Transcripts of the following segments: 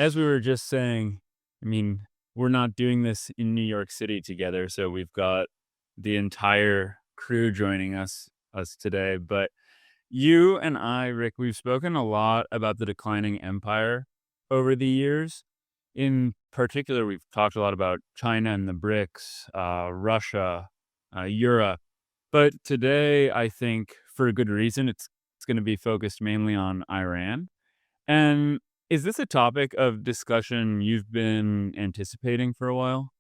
as we were just saying, I mean, we're not doing this in New York City together, so we've got the entire crew joining us today. But you and I, Rick, we've spoken a lot about the declining empire over the years. In particular, we've talked a lot about China and the BRICS, Russia, Europe. But today, I think for a good reason, it's going to be focused mainly on Iran. And is this a topic of discussion you've been anticipating for a while?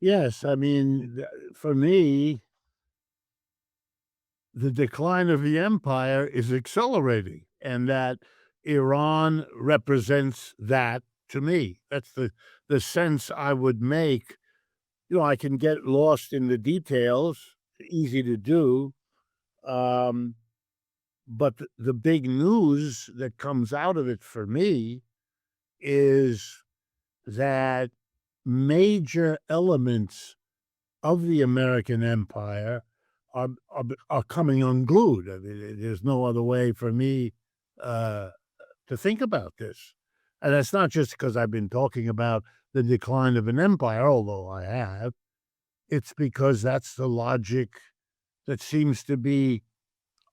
Yes, I mean, for me, the decline of the empire is accelerating, and that Iran represents that to me. That's the sense I would make. I can get lost in the details, easy to do. Um, but the big news that comes out of it for me is that major elements of the American empire are coming unglued. I mean, there's no other way for me uh, to think about this, and that's not just because I've been talking about the decline of an empire, although I have. It's because that's the logic that seems to be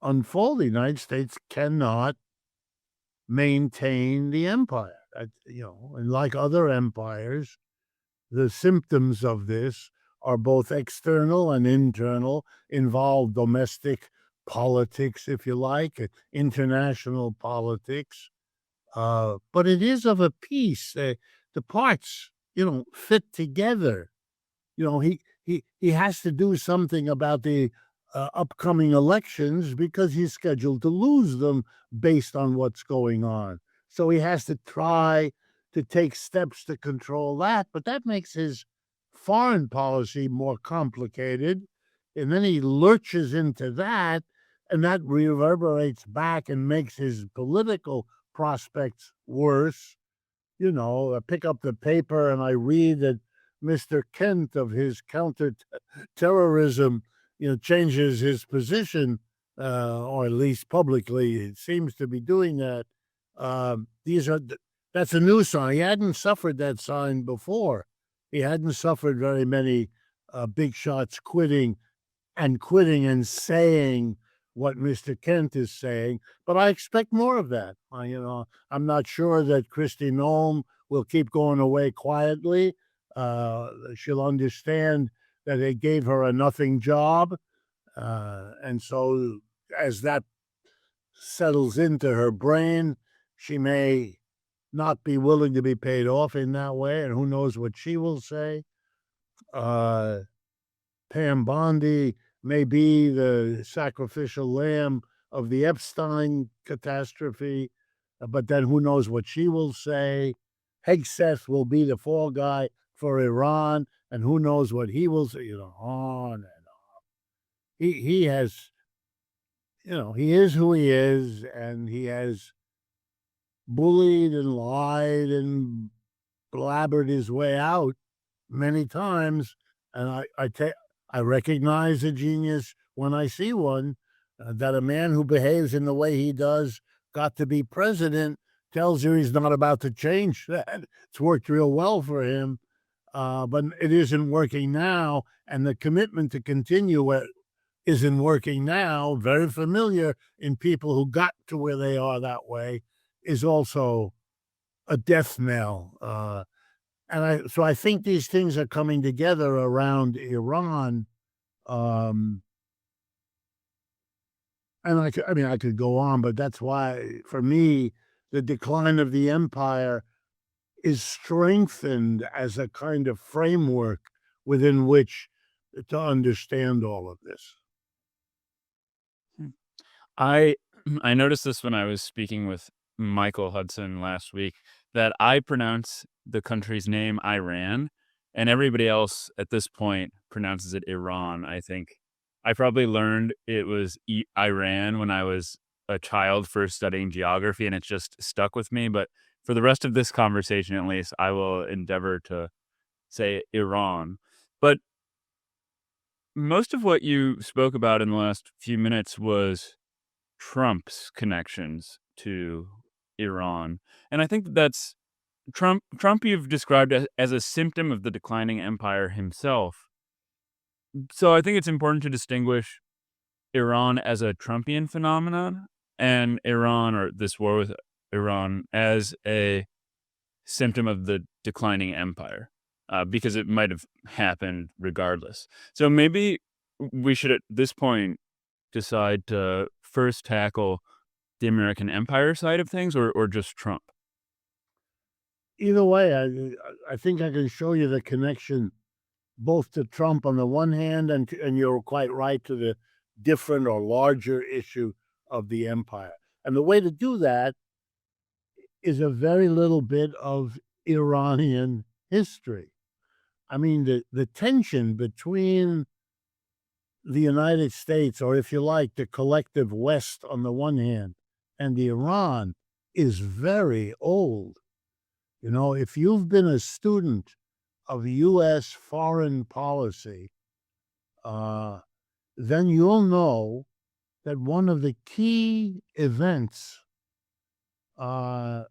unfolding. The United States cannot maintain the empire. And like other empires, the symptoms of this are both external and internal, involve domestic politics, if you like, international politics. But it is of a piece. The parts, fit together. He has to do something about the upcoming elections because he's scheduled to lose them based on what's going on. So he has to try to take steps to control that, but that makes his foreign policy more complicated. And then he lurches into that, and that reverberates back and makes his political prospects worse. I pick up the paper and I read that Mr. Kent of his counter-terrorism, changes his position, or at least publicly, it seems to be doing that. These are That's a new sign. He hadn't suffered that sign before. He hadn't suffered very many big shots quitting and saying what Mr. Kent is saying, but I expect more of that. I'm not sure that Kristi Noem will keep going away quietly. She'll understand that they gave her a nothing job. And so as that settles into her brain, she may not be willing to be paid off in that way, and who knows what she will say. Pam Bondi may be the sacrificial lamb of the Epstein catastrophe, but then who knows what she will say. Hegseth will be the fall guy for Iran, and who knows what he will say, on and on. He has, he is who he is, and he has bullied and lied and blabbered his way out many times, and I recognize a genius when I see one. That a man who behaves in the way he does got to be president tells you he's not about to change that. It's worked real well for him, but it isn't working now, and the commitment to continue it isn't working now. Very familiar in people who got to where they are that way is also a death knell. So I think these things are coming together around Iran. Um, and I could go on, but that's why, for me, the decline of the empire is strengthened as a kind of framework within which to understand all of this. Hmm. I I noticed this when I was speaking with Michael Hudson last week that I pronounce the country's name Iran, and everybody else at this point pronounces it Iran. I think I probably learned it was Iran when I was a child first studying geography, and it's just stuck with me. But for the rest of this conversation, at least, I will endeavor to say Iran. But most of what you spoke about in the last few minutes was Trump's connections to Iran. And I think that's Trump you've described as a symptom of the declining empire himself. So I think it's important to distinguish Iran as a Trumpian phenomenon and Iran, or this war with Iran, as a symptom of the declining empire, because it might have happened regardless. So maybe we should at this point decide to first tackle the American empire side of things, or just Trump. Either way, I think I can show you the connection both to Trump on the one hand, and you're quite right, to the different or larger issue of the empire. And the way to do that is a very little bit of Iranian history. I mean, the tension between the United States, or if you like, the collective West on the one hand, and Iran is very old. You know, if you've been a student of U.S. foreign policy, then you'll know that one of the key events was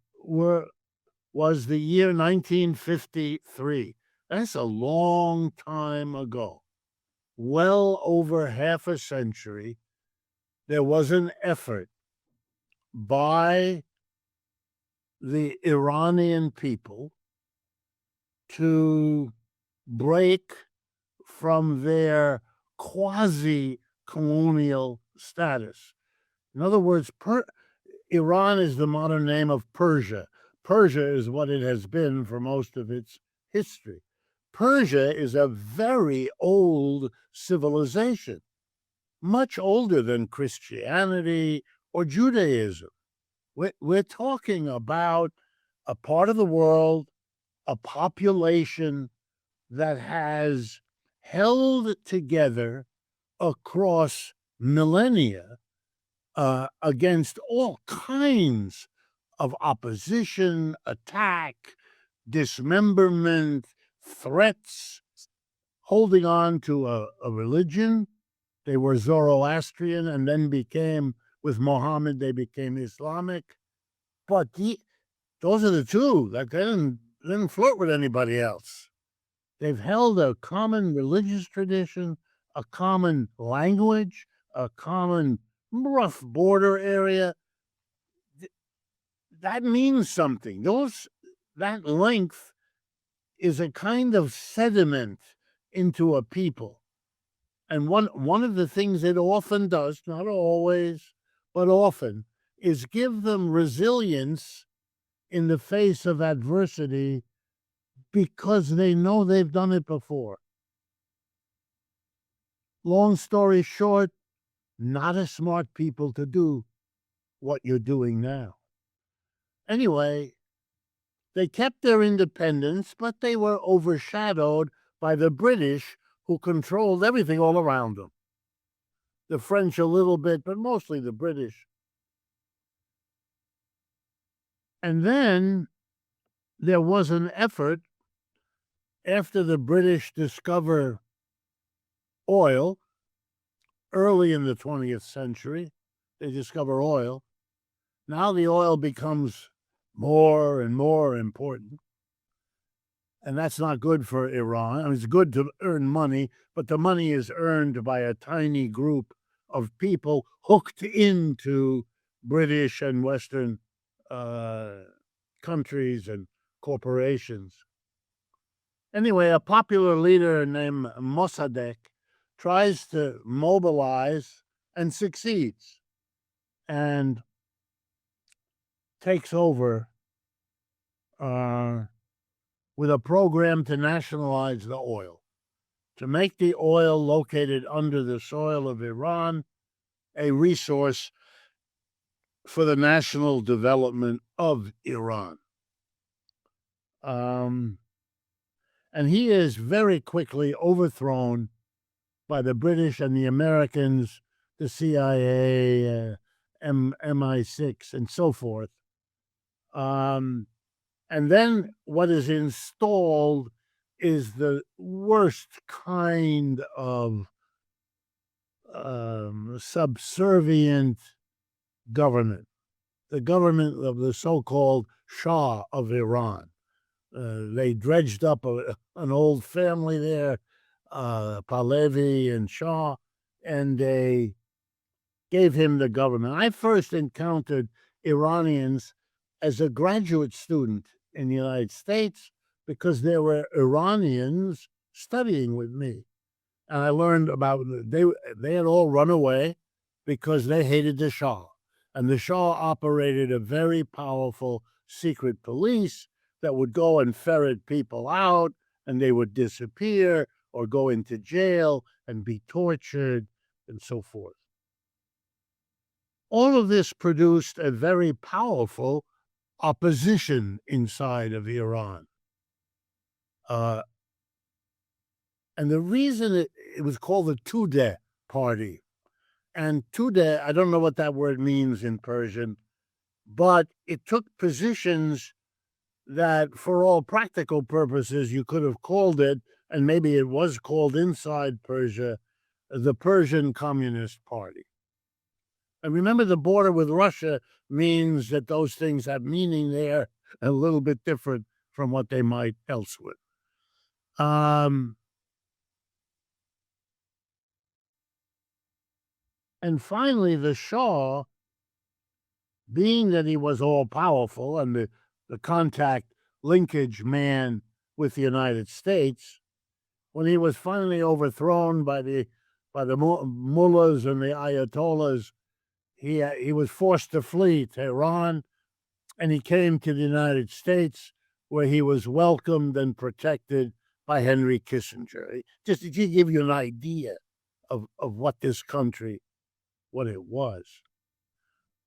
the year 1953. That's a long time ago. Well over half a century, there was an effort by the Iranian people to break from their quasi-colonial status. In other words, Iran is the modern name of Persia. Persia is what it has been for most of its history. Persia is a very old civilization, much older than Christianity or Judaism. We're talking about a part of the world, a population that has held together across millennia against all kinds of opposition, attack, dismemberment, threats, holding on to a religion. They were Zoroastrian and then with Muhammad, they became Islamic. But those are the two. Like, they didn't flirt with anybody else. They've held a common religious tradition, a common language, a common rough border area. That means something. That length is a kind of sediment into a people. And one of the things it often does, not always, but often, is give them resilience in the face of adversity because they know they've done it before. Long story short, not a smart people to do what you're doing now. Anyway, they kept their independence, but they were overshadowed by the British, who controlled everything all around them. The French a little bit, but mostly the British. And then there was an effort after the British discover oil early in the 20th century. They discover oil. Now the oil becomes more and more important. And that's not good for Iran. I mean, it's good to earn money, but the money is earned by a tiny group of people hooked into British and Western countries and corporations. Anyway, a popular leader named Mossadegh tries to mobilize and succeeds and takes over with a program to nationalize the oil, to make the oil located under the soil of Iran a resource for the national development of Iran. And he is very quickly overthrown by the British and the Americans, the CIA, MI6, and so forth. And then what is installed is the worst kind of subservient government, the government of the so-called Shah of Iran. They dredged up an old family there, Pahlavi and Shah, and they gave him the government. I first encountered Iranians as a graduate student in the United States because there were Iranians studying with me. And I learned about they had all run away because they hated the Shah. And the Shah operated a very powerful secret police that would go and ferret people out, and they would disappear or go into jail and be tortured and so forth. All of this produced a very powerful opposition inside of Iran. And the reason it was called the Tudeh Party. And Tudeh, I don't know what that word means in Persian, but it took positions that, for all practical purposes, you could have called it, and maybe it was called inside Persia, the Persian Communist Party. And remember, the border with Russia means that those things have meaning there a little bit different from what they might elsewhere. And finally, the Shah, being that he was all powerful and the contact linkage man with the United States, when he was finally overthrown by the mullahs and the ayatollahs, he was forced to flee to Iran, and he came to the United States, where he was welcomed and protected by Henry Kissinger. Just to give you an idea of what this country, what it was.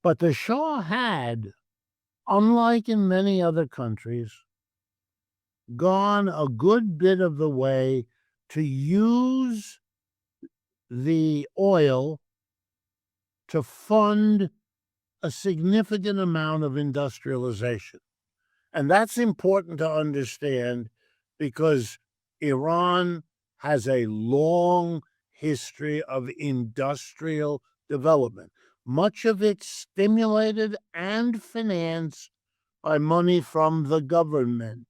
But the Shah had, unlike in many other countries, gone a good bit of the way to use the oil to fund a significant amount of industrialization. And that's important to understand because Iran has a long history of industrial development, much of it stimulated and financed by money from the government.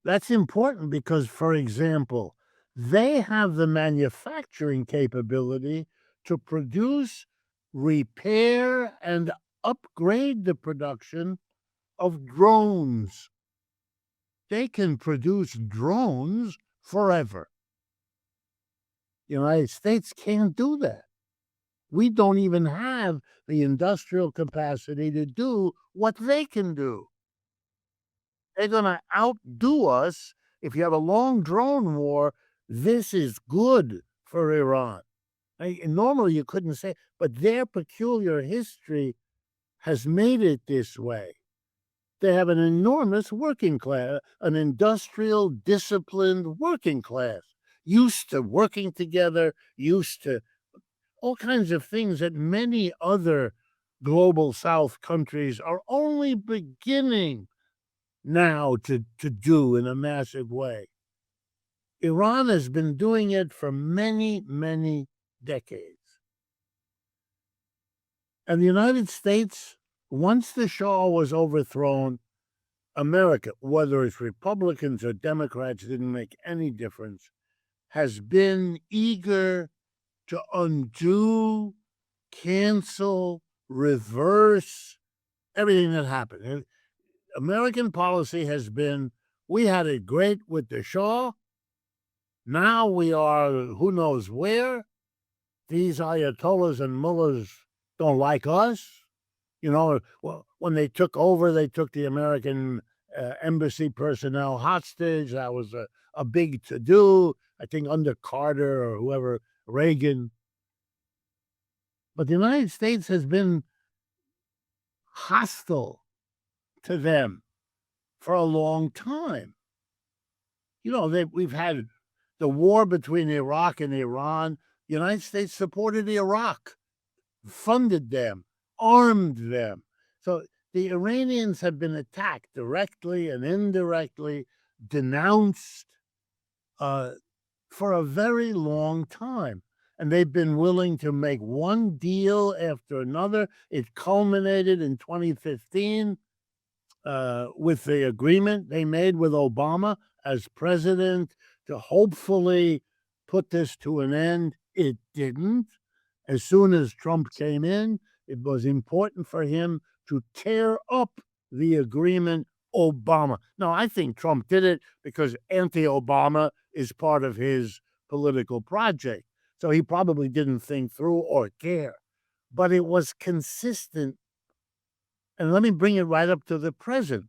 That's important because, for example, they have the manufacturing capability to produce, repair, and upgrade the production of drones. They can produce drones forever. The United States can't do that. We don't even have the industrial capacity to do what they can do. They're going to outdo us. If you have a long drone war, this is good for Iran. Normally you couldn't say, but their peculiar history has made it this way. They have an enormous working class, an industrial, disciplined working class, used to working together, used to all kinds of things that many other global South countries are only beginning now to do in a massive way. Iran has been doing it for many, many decades. And the United States, once the Shah was overthrown, America, whether it's Republicans or Democrats, didn't make any difference, has been eager to undo, cancel, reverse everything that happened. American policy has been, we had it great with the Shah. Now we are who knows where. These ayatollahs and mullahs don't like us. You know, well, when they took over, they took the American embassy personnel hostage. That was a big to-do, I think, under Carter or whoever, Reagan. But the United States has been hostile to them for a long time. You know, we've had the war between Iraq and Iran. The United States supported Iraq, funded them, armed them. So the Iranians have been attacked directly and indirectly, denounced for a very long time. And they've been willing to make one deal after another. It culminated in 2015 with the agreement they made with Obama as president to hopefully put this to an end. It didn't. As soon as Trump came in, it was important for him to tear up the agreement Obama. Now, I think Trump did it because anti-Obama is part of his political project. So he probably didn't think through or care. But it was consistent. And let me bring it right up to the present.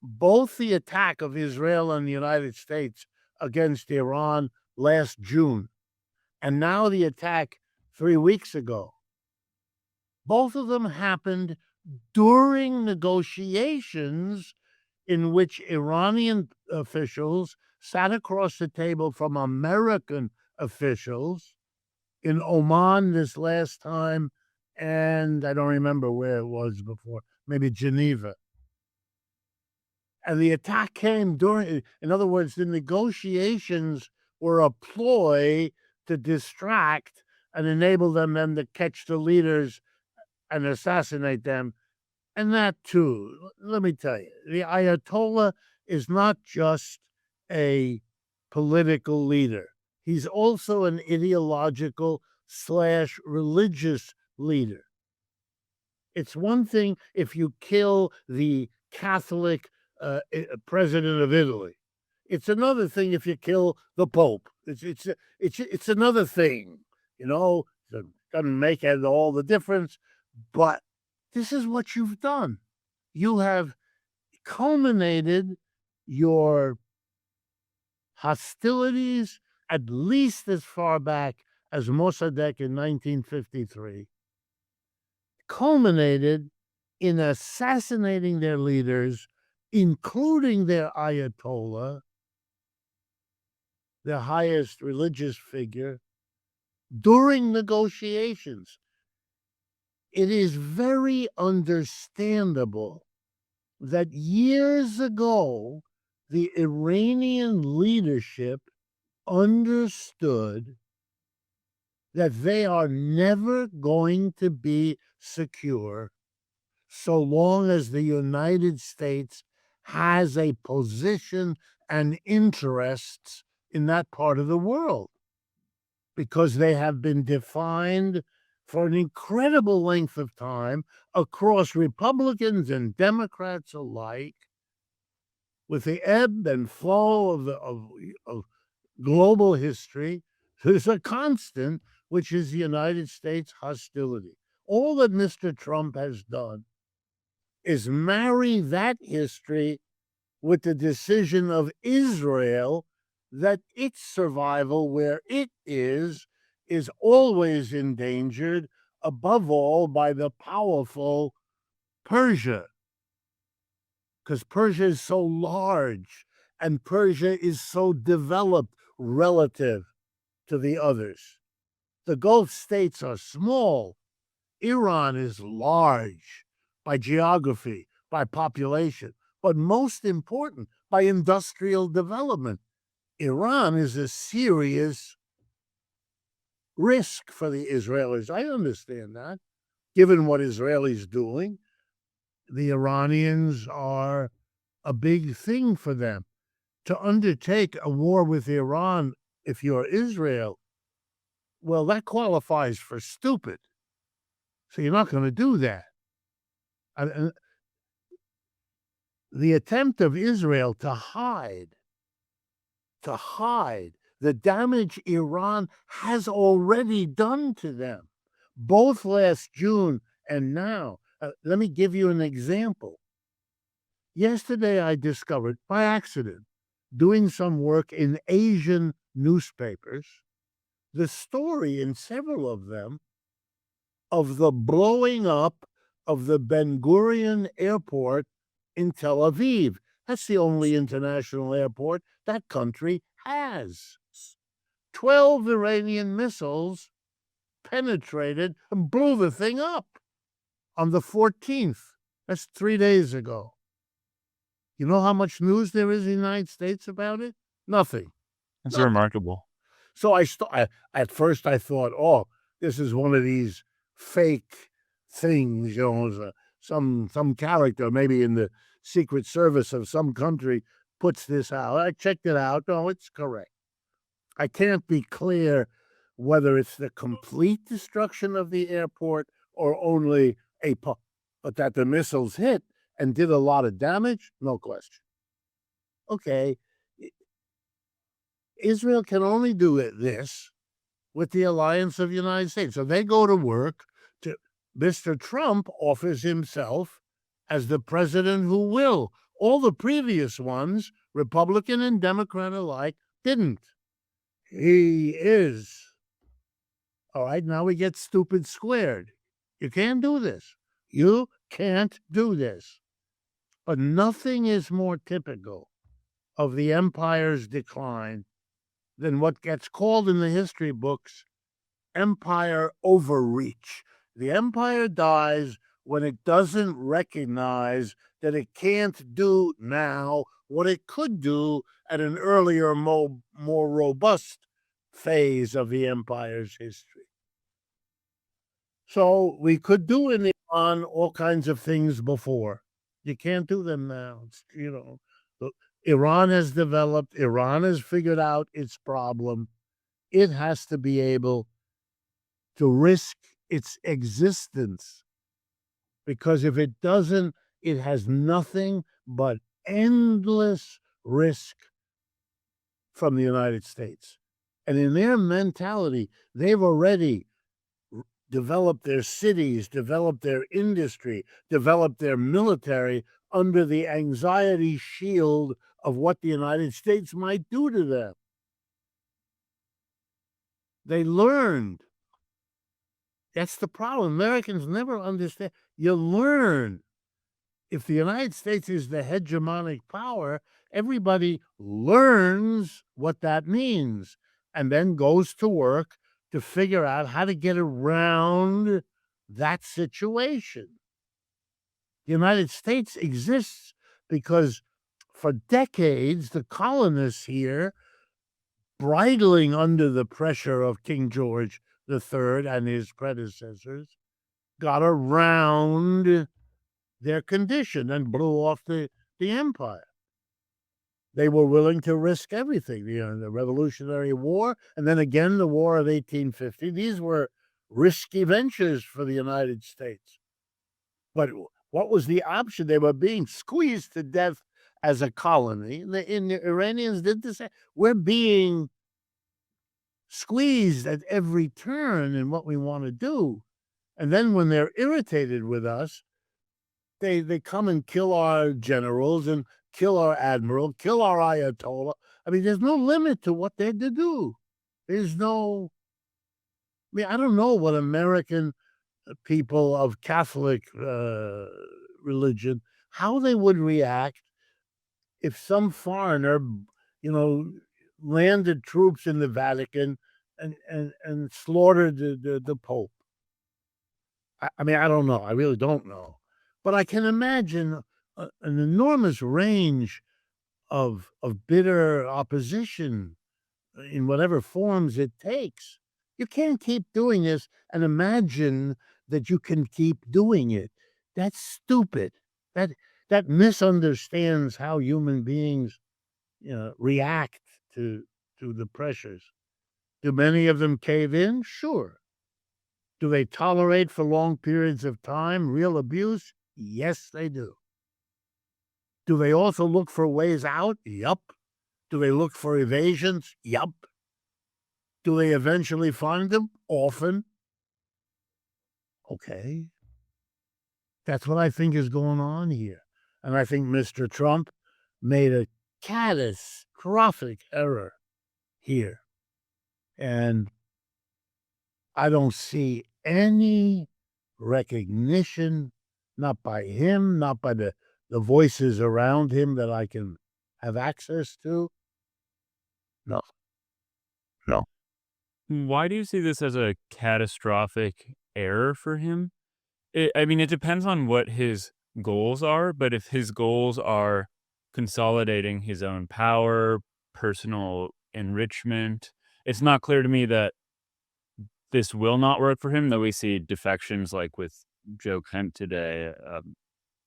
Both the attack of Israel and the United States against Iran last June, and now the attack 3 weeks ago, both of them happened during negotiations in which Iranian officials sat across the table from American officials in Oman this last time, and I don't remember where it was before, maybe Geneva. And the attack came during, in other words, the negotiations were a ploy to distract and enable them then to catch the leaders and assassinate them. And that too, let me tell you, the Ayatollah is not just a political leader. He's also an ideological / religious leader. It's one thing if you kill the Catholic president of Italy. It's another thing if you kill the Pope. It's another thing, you know. It doesn't make all the difference, but this is what you've done. You have culminated your hostilities at least as far back as Mossadegh in 1953, culminated in assassinating their leaders, including their Ayatollah, their highest religious figure, during negotiations. It is very understandable that years ago, the Iranian leadership understood that they are never going to be secure so long as the United States has a position and interests in that part of the world, because they have been defined for an incredible length of time across Republicans and Democrats alike, with the ebb and flow of global history. There's a constant, which is the United States hostility. All that Mr. Trump has done is marry that history with the decision of Israel that its survival where it is always endangered, above all by the powerful Persia. Because Persia is so large and Persia is so developed relative to the others. The Gulf states are small. Iran is large by geography, by population, but most important, by industrial development. Iran is a serious risk for the Israelis. I understand that. Given what Israelis doing, the Iranians are a big thing for them. To undertake a war with Iran, if you're Israel, well, that qualifies for stupid. So you're not going to do that. And the attempt of Israel to hide the damage Iran has already done to them, both last June and now. Let me give you an example. Yesterday, I discovered by accident, doing some work in Asian newspapers, the story in several of them of the blowing up of the Ben Gurion airport in Tel Aviv. That's the only international airport that country has. 12 Iranian missiles penetrated and blew the thing up on the 14th. That's 3 days ago. You know how much news there is in the United States about it? Nothing. It's remarkable. So at first I thought, oh, this is one of these fake things, some character maybe in the Secret Service of some country puts this out. I checked it out. No, it's correct. I can't be clear whether it's the complete destruction of the airport or only but that the missiles hit and did a lot of damage, no question. Okay, Israel can only do this with the alliance of the United States. So they go to work. Mr. Trump offers himself as the president who will. All the previous ones, Republican and Democrat alike, didn't. He is. All right, now we get stupid squared. You can't do this. You can't do this. But nothing is more typical of the empire's decline than what gets called in the history books empire overreach. The empire dies when it doesn't recognize that it can't do now what it could do at an earlier, more robust phase of the empire's history. So we could do in Iran all kinds of things before. You can't do them now. Iran has developed, Iran has figured out its problem. It has to be able to risk its existence, because if it doesn't, it has nothing but endless risk from the United States. And in their mentality, they've already developed their cities, developed their industry, developed their military under the anxiety shield of what the United States might do to them. They learned. That's the problem. Americans never understand. You learn. If the United States is the hegemonic power, everybody learns what that means and then goes to work to figure out how to get around that situation. The United States exists because for decades, the colonists here, bridling under the pressure of King George III and his predecessors, got around their condition and blew off the empire. They were willing to risk everything, the Revolutionary War, and then again the War of 1850. These were risky ventures for the United States. But what was the option? They were being squeezed to death as a colony. And the Iranians did the same. We're being squeezed at every turn in what we want to do. And then when they're irritated with us, they come and kill our generals and kill our admiral, kill our Ayatollah. I mean, there's no limit to what they're to do. There's no, I don't know what American people of Catholic religion, how they would react if some foreigner, landed troops in the Vatican and slaughtered the Pope. I mean, I don't know. I really don't know. But I can imagine an enormous range of bitter opposition in whatever forms it takes. You can't keep doing this and imagine that you can keep doing it. That's stupid. That misunderstands how human beings react to the pressures. Do many of them cave in? Sure. Do they tolerate for long periods of time real abuse? Yes, they do. Do they also look for ways out? Yup. Do they look for evasions? Yup. Do they eventually find them? Often. Okay. That's what I think is going on here. And I think Mr. Trump made a catastrophic error here. And I don't see any recognition, not by him, not by the voices around him that I can have access to. No. No. Why do you see this as a catastrophic error for him? I mean, it depends on what his goals are, but if his goals are consolidating his own power, personal enrichment, it's not clear to me that this will not work for him, though we see defections like with Joe Kent today,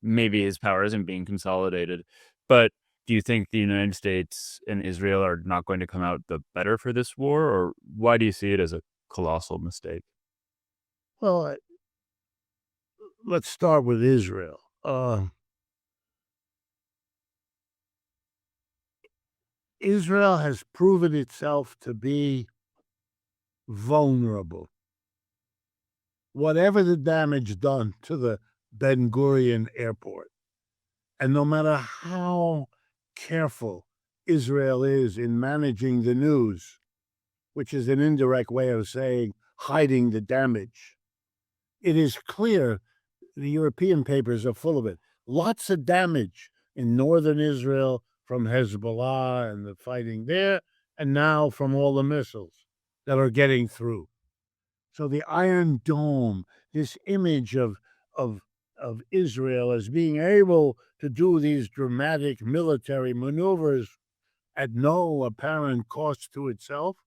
maybe his power isn't being consolidated. But do you think the United States and Israel are not going to come out the better for this war, or why do you see it as a colossal mistake? Well, let's start with Israel. Israel has proven itself to be vulnerable. Whatever the damage done to the Ben Gurion airport, and no matter how careful Israel is in managing the news, which is an indirect way of saying hiding the damage, it is clear the European papers are full of it. Lots of damage in northern Israel from Hezbollah and the fighting there, and now from all the missiles that are getting through. So the Iron Dome, this image of Israel as being able to do these dramatic military maneuvers at no apparent cost to itself,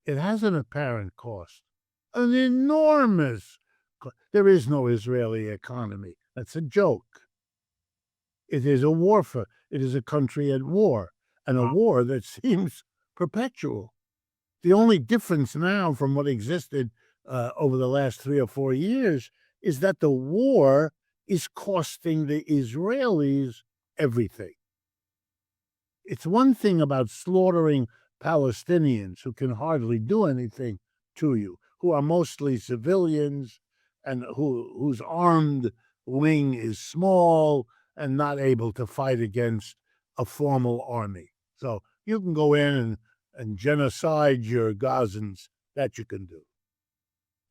it has an apparent cost, an enormous. There is no Israeli economy. That's a joke. It is a warfare. It is a country at war, and a war that seems perpetual. The only difference now from what existed over the last 3 or 4 years is that the war is costing the Israelis everything. It's one thing about slaughtering Palestinians who can hardly do anything to you, who are mostly civilians and whose armed wing is small and not able to fight against a formal army. So you can go in and genocide your Gazans, that you can do.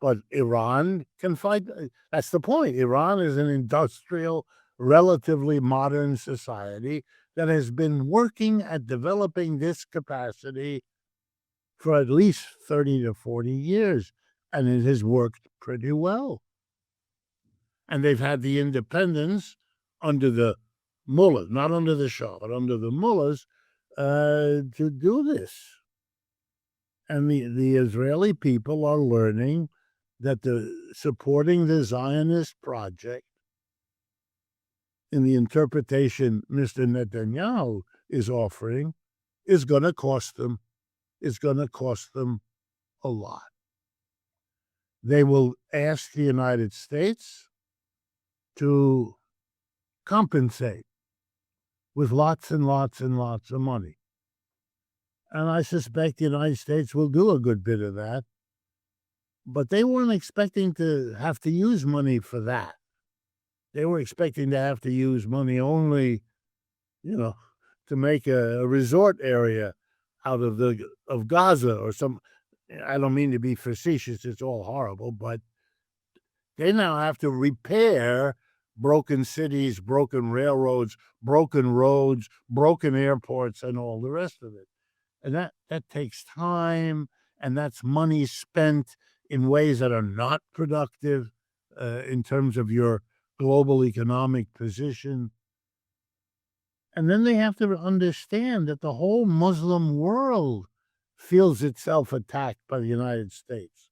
But Iran can fight. That's the point. Iran is an industrial, relatively modern society that has been working at developing this capacity for at least 30 to 40 years, and it has worked pretty well. And they've had the independence under the mullahs, not under the Shah, but under the mullahs, to do this. And the Israeli people are learning that supporting the Zionist project in the interpretation Mr. Netanyahu is offering is going to cost them. Is going to cost them a lot. They will ask the United States to compensate with lots and lots and lots of money. And I suspect the United States will do a good bit of that. But they weren't expecting to have to use money for that. They were expecting to have to use money only, to make a resort area out of Gaza or some. I don't mean to be facetious, it's all horrible, but they now have to repair broken cities, broken railroads, broken roads, broken airports, and all the rest of it. And that takes time, and that's money spent in ways that are not productive in terms of your global economic position. And then they have to understand that the whole Muslim world feels itself attacked by the United States.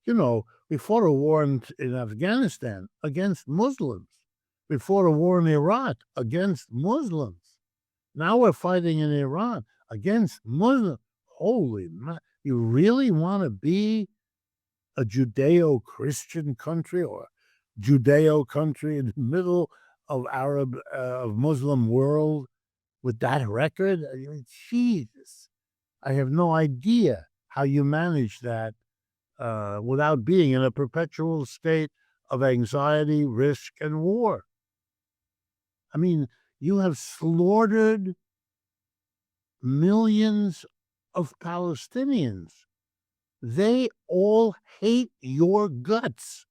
We fought a war in Afghanistan against Muslims. We fought a war in Iraq against Muslims. Now we're fighting in Iran against Muslims. Holy man, you really want to be a Judeo-Christian country or Judeo country in the middle of of Muslim world with that record? I mean, Jesus, I have no idea how you manage that without being in a perpetual state of anxiety, risk, and war. I mean, you have slaughtered millions of Palestinians. They all hate your guts.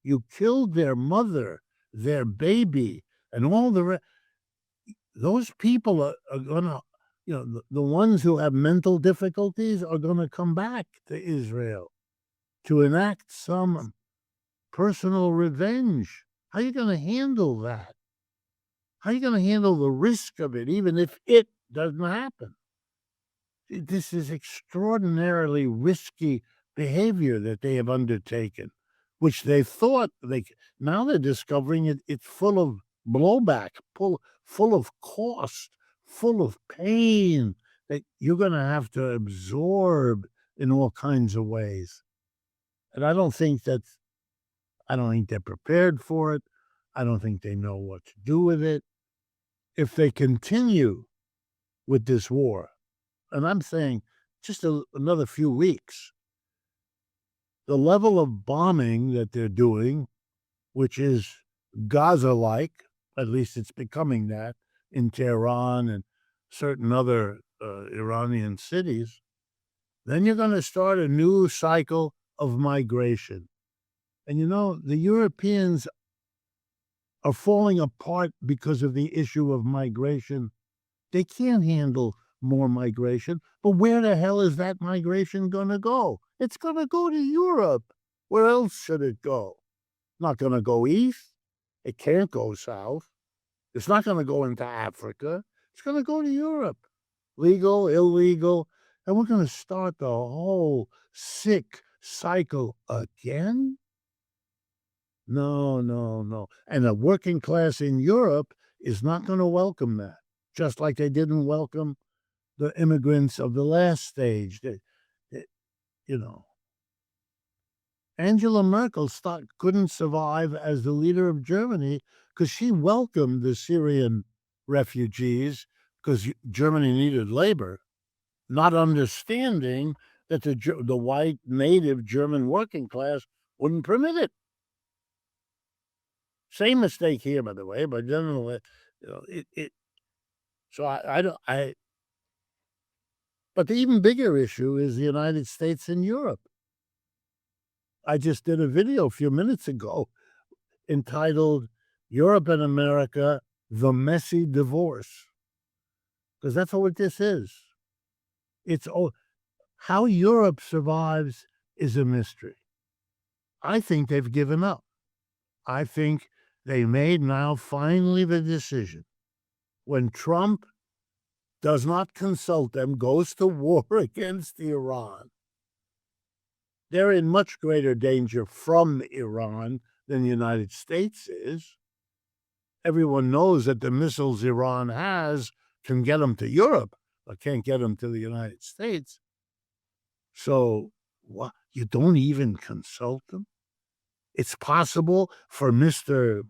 You killed their mother, their baby, and all the rest. Those people are going to, the ones who have mental difficulties are going to come back to Israel to enact some personal revenge. How are you going to handle that? How are you going to handle the risk of it, even if it doesn't happen? This is extraordinarily risky behavior that they have undertaken, which they thought now they're discovering it's full of blowback, full of cost, full of pain that you're going to have to absorb in all kinds of ways. And I don't think they're prepared for it. I don't think they know what to do with it. If they continue with this war, and I'm saying just another few weeks, the level of bombing that they're doing, which is Gaza-like, at least it's becoming that, in Tehran and certain other Iranian cities, then you're going to start a new cycle of migration. And the Europeans are falling apart because of the issue of migration. They can't handle more migration, but where the hell is that migration going to go? It's going to go to Europe. Where else should it go? Not going to go east. It can't go south. It's not going to go into Africa. It's going to go to Europe. Legal, illegal. And we're going to start the whole sick cycle again? No, no, no. And the working class in Europe is not going to welcome that, just like they didn't welcome the immigrants of the last stage. Angela Merkel couldn't survive as the leader of Germany because she welcomed the Syrian refugees because Germany needed labor, not understanding that the white native German working class wouldn't permit it. Same mistake here, by the way, but generally, So I don't. But the even bigger issue is the United States and Europe. I just did a video a few minutes ago entitled "Europe and America: The Messy Divorce," because that's what this is. It's how Europe survives is a mystery. I think they've given up. I think they made now finally the decision. When Trump does not consult them, goes to war against Iran, they're in much greater danger from Iran than the United States is. Everyone knows that the missiles Iran has can get them to Europe, but can't get them to the United States. So you don't even consult them? It's possible for Mr.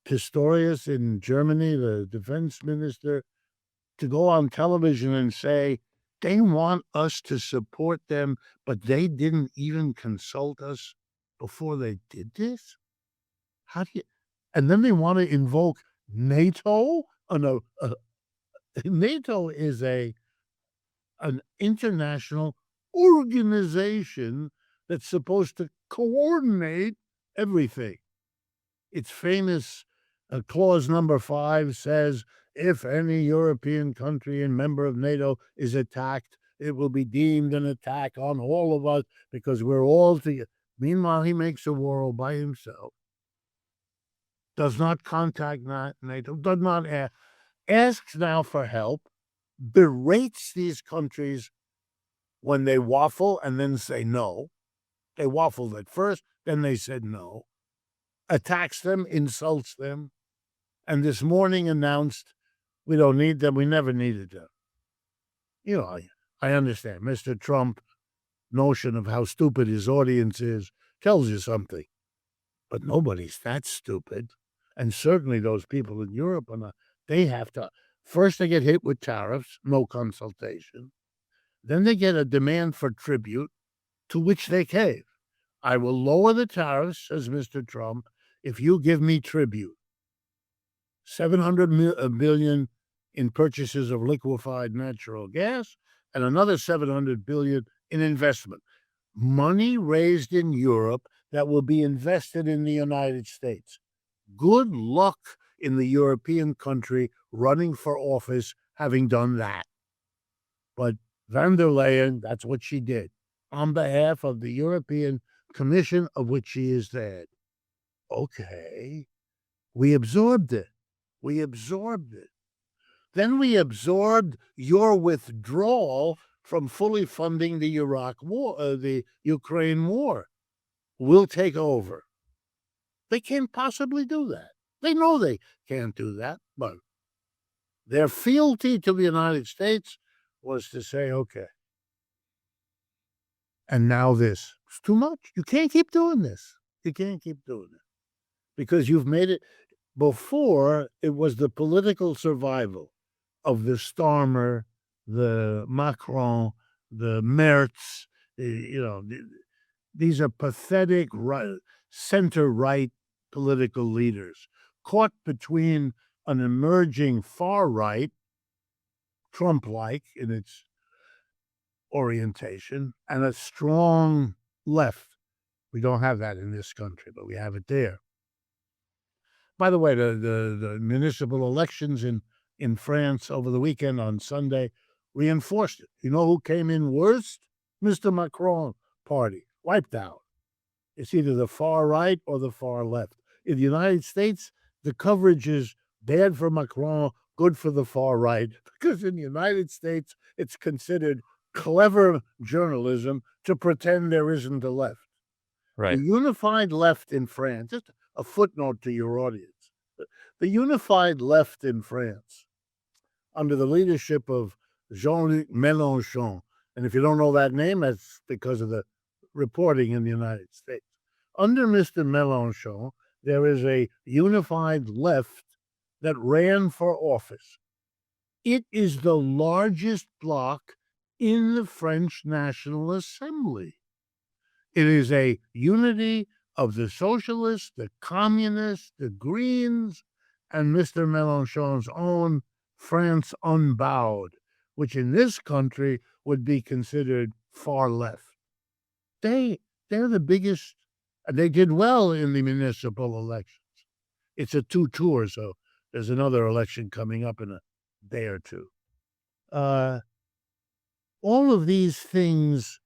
Pistorius in Germany, the defense minister, to go on television and say they want us to support them, but they didn't even consult us before they did this? And then they want to invoke NATO? NATO is an international organization that's supposed to coordinate everything. Its famous clause number 5 says, if any European country and member of NATO is attacked, it will be deemed an attack on all of us because we're all together. Meanwhile, he makes a war all by himself, does not contact NATO, does not asks now for help, berates these countries when they waffle and then say no. They waffled at first, then they said no. Attacks them, insults them, and this morning announced we don't need them, we never needed them. I understand Mr. Trump's notion of how stupid his audience is tells you something, but nobody's that stupid. And certainly those people in Europe, they have to, first they get hit with tariffs, no consultation. Then they get a demand for tribute, to which they cave. I will lower the tariffs, says Mr. Trump, if you give me tribute. $700 billion in purchases of liquefied natural gas and another $700 billion in investment. Money raised in Europe that will be invested in the United States. Good luck in the European country running for office having done that. But van der Leyen, that's what she did on behalf of the European Commission, of which she is the head. Okay, we absorbed it. Then we absorbed your withdrawal from fully funding the Iraq war, the Ukraine war. will take over. They can't possibly do that. They know they can't do that, but their fealty to the United States was to say, okay, and now this. It's too much. You can't keep doing this. You can't keep doing it because you've made it. Before, it was the political survival of the Starmer, the Macron, the Merz. These are pathetic center-right political leaders caught between an emerging far right, Trump-like in its orientation, and a strong left. We don't have that in this country, but we have it there. By the way, the municipal elections in France over the weekend on Sunday reinforced it. You know who came in worst? Mr. Macron party, wiped out. It's either the far right or the far left. In the United States, the coverage is bad for Macron, good for the far right, because in the United States, it's considered clever journalism to pretend there isn't a left. Right. The unified left in France, just a footnote to your audience, the unified left in France, under the leadership of Jean-Luc Mélenchon, and if you don't know that name, that's because of the reporting in the United States. Under Mr. Mélenchon, there is a unified left that ran for office. It is the largest bloc in the French National Assembly. It is a unity of the socialists, the communists, the Greens, and Mr. Mélenchon's own France Unbowed, which in this country would be considered far left. They're the biggest, and they did well in the municipal elections. It's a two-tour, so there's another election coming up in a day or two. All of these things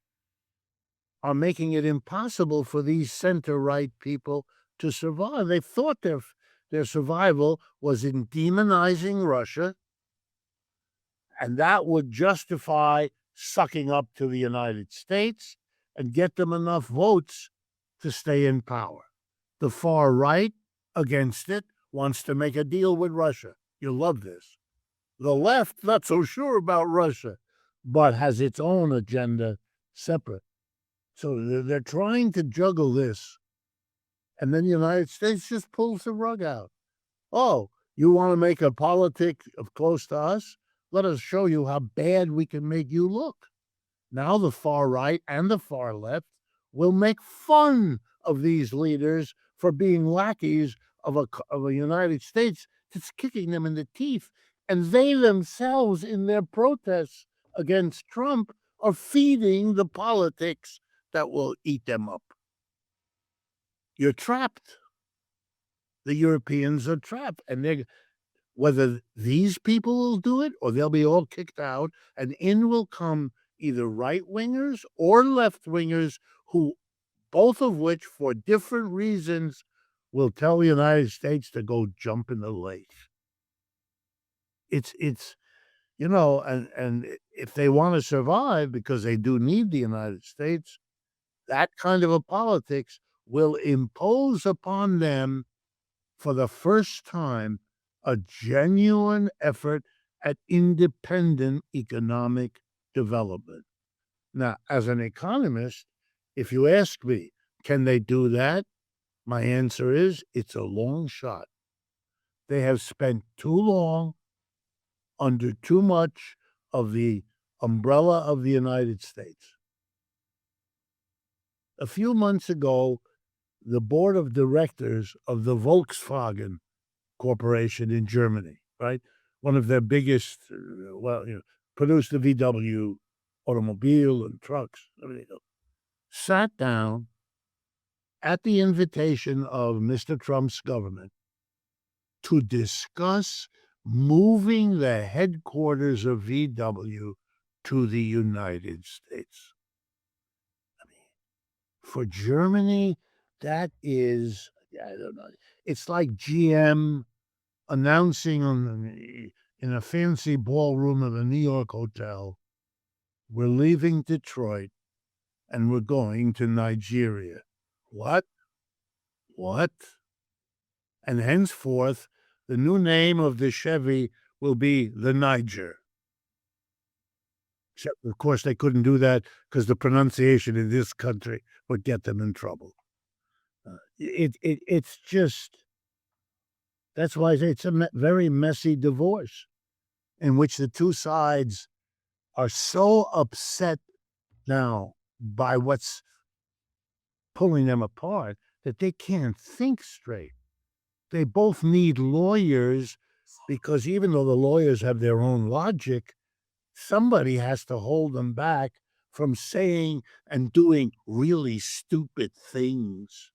are making it impossible for these center-right people to survive. They thought their survival was in demonizing Russia, and that would justify sucking up to the United States and get them enough votes to stay in power. The far right, against it, wants to make a deal with Russia. You'll love this. The left, not so sure about Russia, but has its own agenda separate. So they're trying to juggle this. And then the United States just pulls the rug out. Oh, you want to make a politic of close to us? Let us show you how bad we can make you look. Now the far right and the far left will make fun of these leaders for being lackeys of a United States that's kicking them in the teeth. And they themselves, in their protests against Trump, are feeding the politics that will eat them up. You're trapped. The Europeans are trapped. And whether these people will do it or they'll be all kicked out, and in will come either right-wingers or left-wingers who, both of which, for different reasons, will tell the United States to go jump in the lake. It's and if they want to survive, because they do need the United States, that kind of a politics will impose upon them, for the first time, a genuine effort at independent economic development. Now, as an economist, if you ask me, can they do that? My answer is it's a long shot. They have spent too long under too much of the umbrella of the United States. A few months ago, the board of directors of the Volkswagen Corporation in Germany, right? One of their biggest, produced the VW automobile and trucks, everything else, sat down at the invitation of Mr. Trump's government to discuss moving the headquarters of VW to the United States. I mean, for Germany, that is, I don't know, it's like GM announcing in a fancy ballroom of a New York hotel, we're leaving Detroit and we're going to Nigeria. What? What? And henceforth, the new name of the Chevy will be the Niger. Except, of course, they couldn't do that because the pronunciation in this country would get them in trouble. It's just, that's why I say it's a very messy divorce in which the two sides are so upset now by what's pulling them apart that they can't think straight. They both need lawyers because even though the lawyers have their own logic, somebody has to hold them back from saying and doing really stupid things.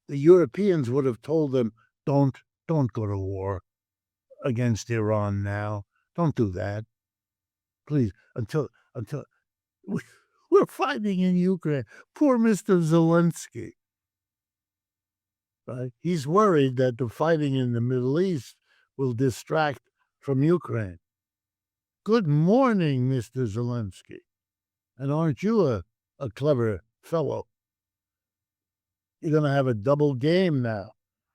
The Europeans would have told them, don't don't go to war against Iran now. Don't do that. Please, until we- we're fighting in Ukraine. Poor Mr. Zelensky. Right? He's worried that the fighting in the Middle East will distract from Ukraine. Good morning, Mr. Zelensky. And aren't you a clever fellow? You're going to have a double game now,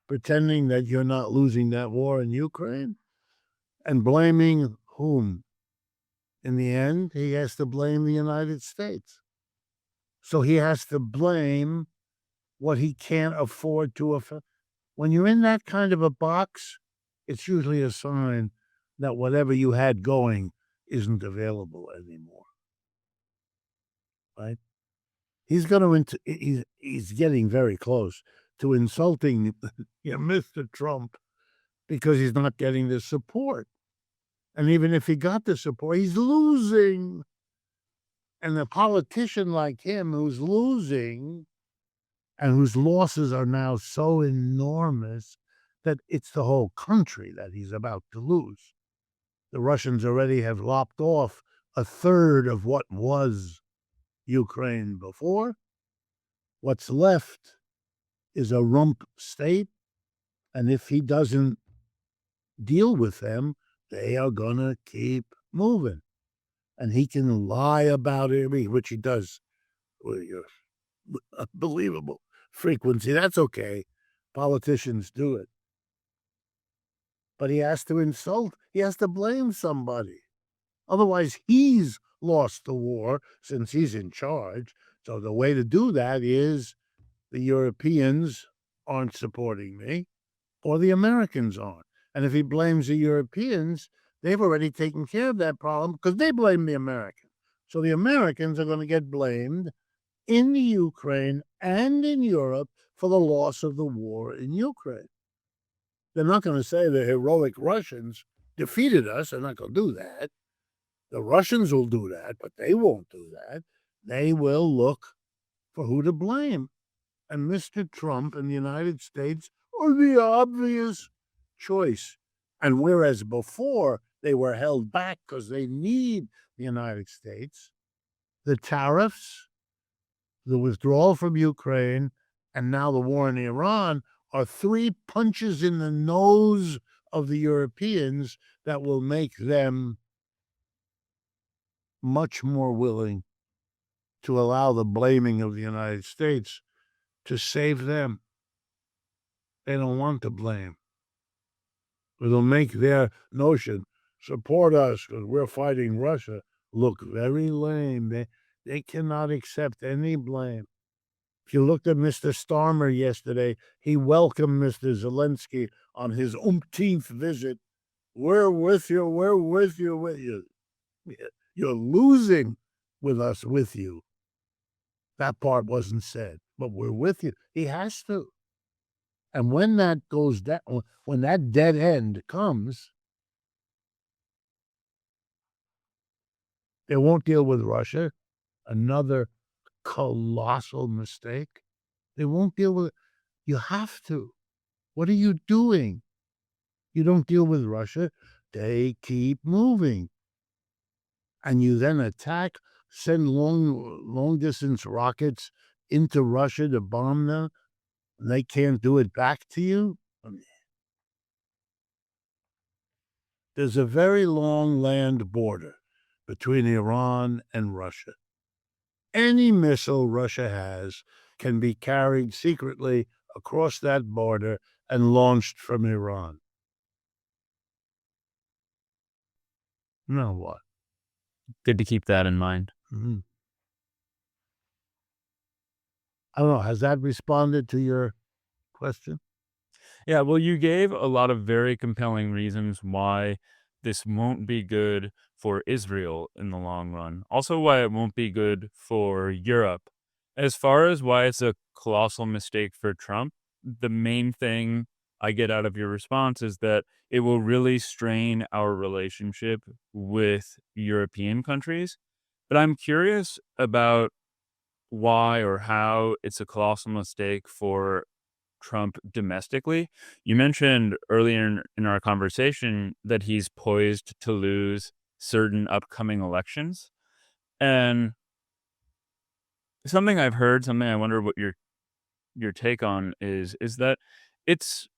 pretending that you're not losing that war in Ukraine and blaming whom? In the end, he has to blame the United States. So he has to blame what he can't afford to afford. When you're in that kind of a box, it's usually a sign that whatever you had going isn't available anymore. Right? He's going to he's getting very close to insulting Mr. Trump because he's not getting the support. And even if he got the support, he's losing. And a politician like him who's losing and whose losses are now so enormous that it's the whole country that he's about to lose. The Russians already have lopped off a third of what was Ukraine before. What's left is a rump state. And if he doesn't deal with them, they are going to keep moving. And he can lie about it, which he does with your unbelievable frequency. That's okay. Politicians do it. But he has to insult, he has to blame somebody. Otherwise, he's lost the war since he's in charge. So the way to do that is the Europeans aren't supporting me, or the Americans aren't. And if he blames the Europeans, they've already taken care of that problem because they blame the Americans. So the Americans are going to get blamed in the Ukraine and in Europe for the loss of the war in Ukraine. They're not going to say the heroic Russians defeated us. They're not going to do that. The Russians will do that, but they won't do that. They will look for who to blame. And Mr. Trump and the United States are the obvious choice. And whereas before they were held back because they need the United States, the tariffs, the withdrawal from Ukraine, and now the war in Iran are three punches in the nose of the Europeans that will make them much more willing to allow the blaming of the United States to save them. They don't want to blame. It'll make their notion, support us because we're fighting Russia, look very lame. They cannot accept any blame. If you looked at Mr. Starmer yesterday, he welcomed Mr. Zelensky on his umpteenth visit. We're with you. We're with you. With you. You're losing with us. With you. That part wasn't said, but we're with you. He has to. And when that goes down, when that dead end comes, they won't deal with Russia. Another colossal mistake. They won't deal with it. You have to. What are you doing? You don't deal with Russia. They keep moving. And you then attack, send long distance rockets into Russia to bomb them. And they can't do it back to you. There's a very long land border between Iran and Russia. any missile Russia has can be carried secretly across that border and launched from Iran. Now what? Good to keep that in mind. Mhm. I don't know. Has that responded to your question? Yeah, well, you gave a lot of very compelling reasons why this won't be good for Israel in the long run. Also, why it won't be good for Europe. As far as why it's a colossal mistake for Trump, the main thing I get out of your response is that it will really strain our relationship with European countries. But I'm curious about why or how it's a colossal mistake for Trump domestically. You mentioned earlier in our conversation that he's poised to lose certain upcoming elections. And something I've heard, something I wonder what your take on is that it's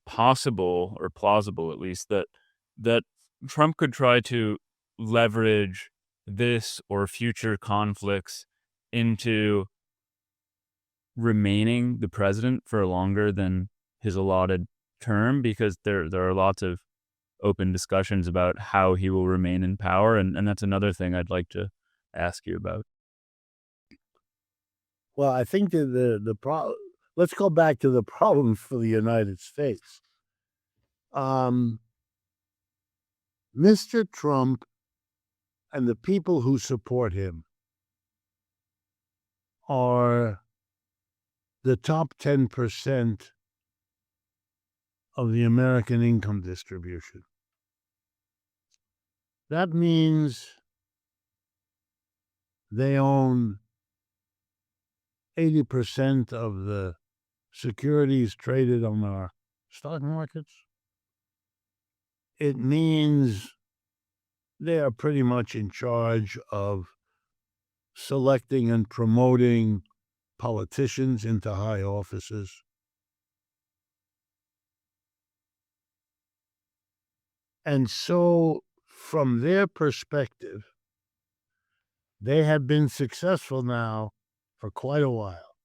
possible or plausible at least that Trump could try to leverage this or future conflicts into remaining the president for longer than his allotted term because there are lots of open discussions about how he will remain in power, and that's another thing I'd like to ask you about. Well, I think that let's go back to the problems for the United States. Mr. Trump and the people who support him are the top 10% of the American income distribution. That means they own 80% of the securities traded on our stock markets. It means they are pretty much in charge of selecting and promoting politicians into high offices. And so, from their perspective, they have been successful now for quite a while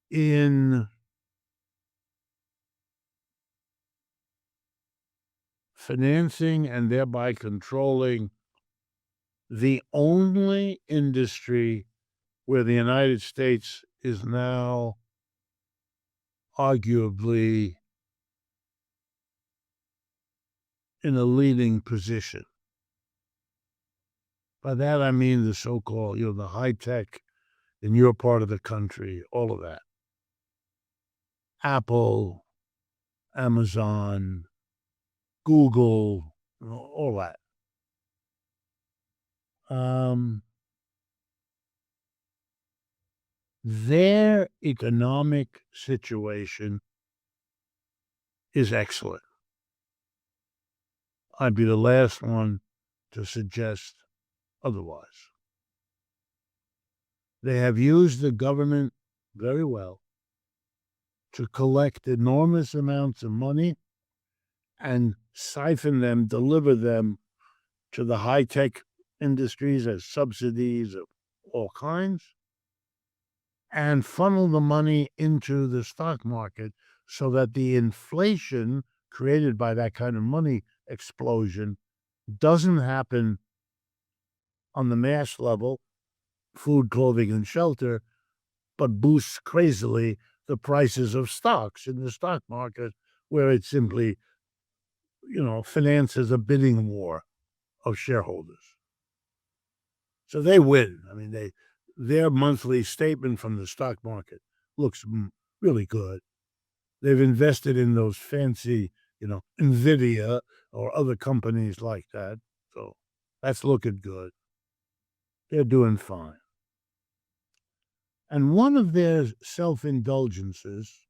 in financing and thereby controlling the only industry where the United States is now arguably in a leading position. By that, I mean the so-called, the high tech in your part of the country, all of that. Apple, Amazon, Google, all that. Their economic situation is excellent. I'd be the last one to suggest otherwise. They have used the government very well to collect enormous amounts of money and siphon them, deliver them to the high-tech industries as subsidies of all kinds, and funnel the money into the stock market so that the inflation created by that kind of money explosion doesn't happen on the mass level, food, clothing, and shelter, but boosts crazily the prices of stocks in the stock market, where it simply, finances a bidding war of shareholders. So they win. I mean, their monthly statement from the stock market looks really good. They've invested in those fancy, Nvidia or other companies like that. So that's looking good. They're doing fine. And one of their self-indulgences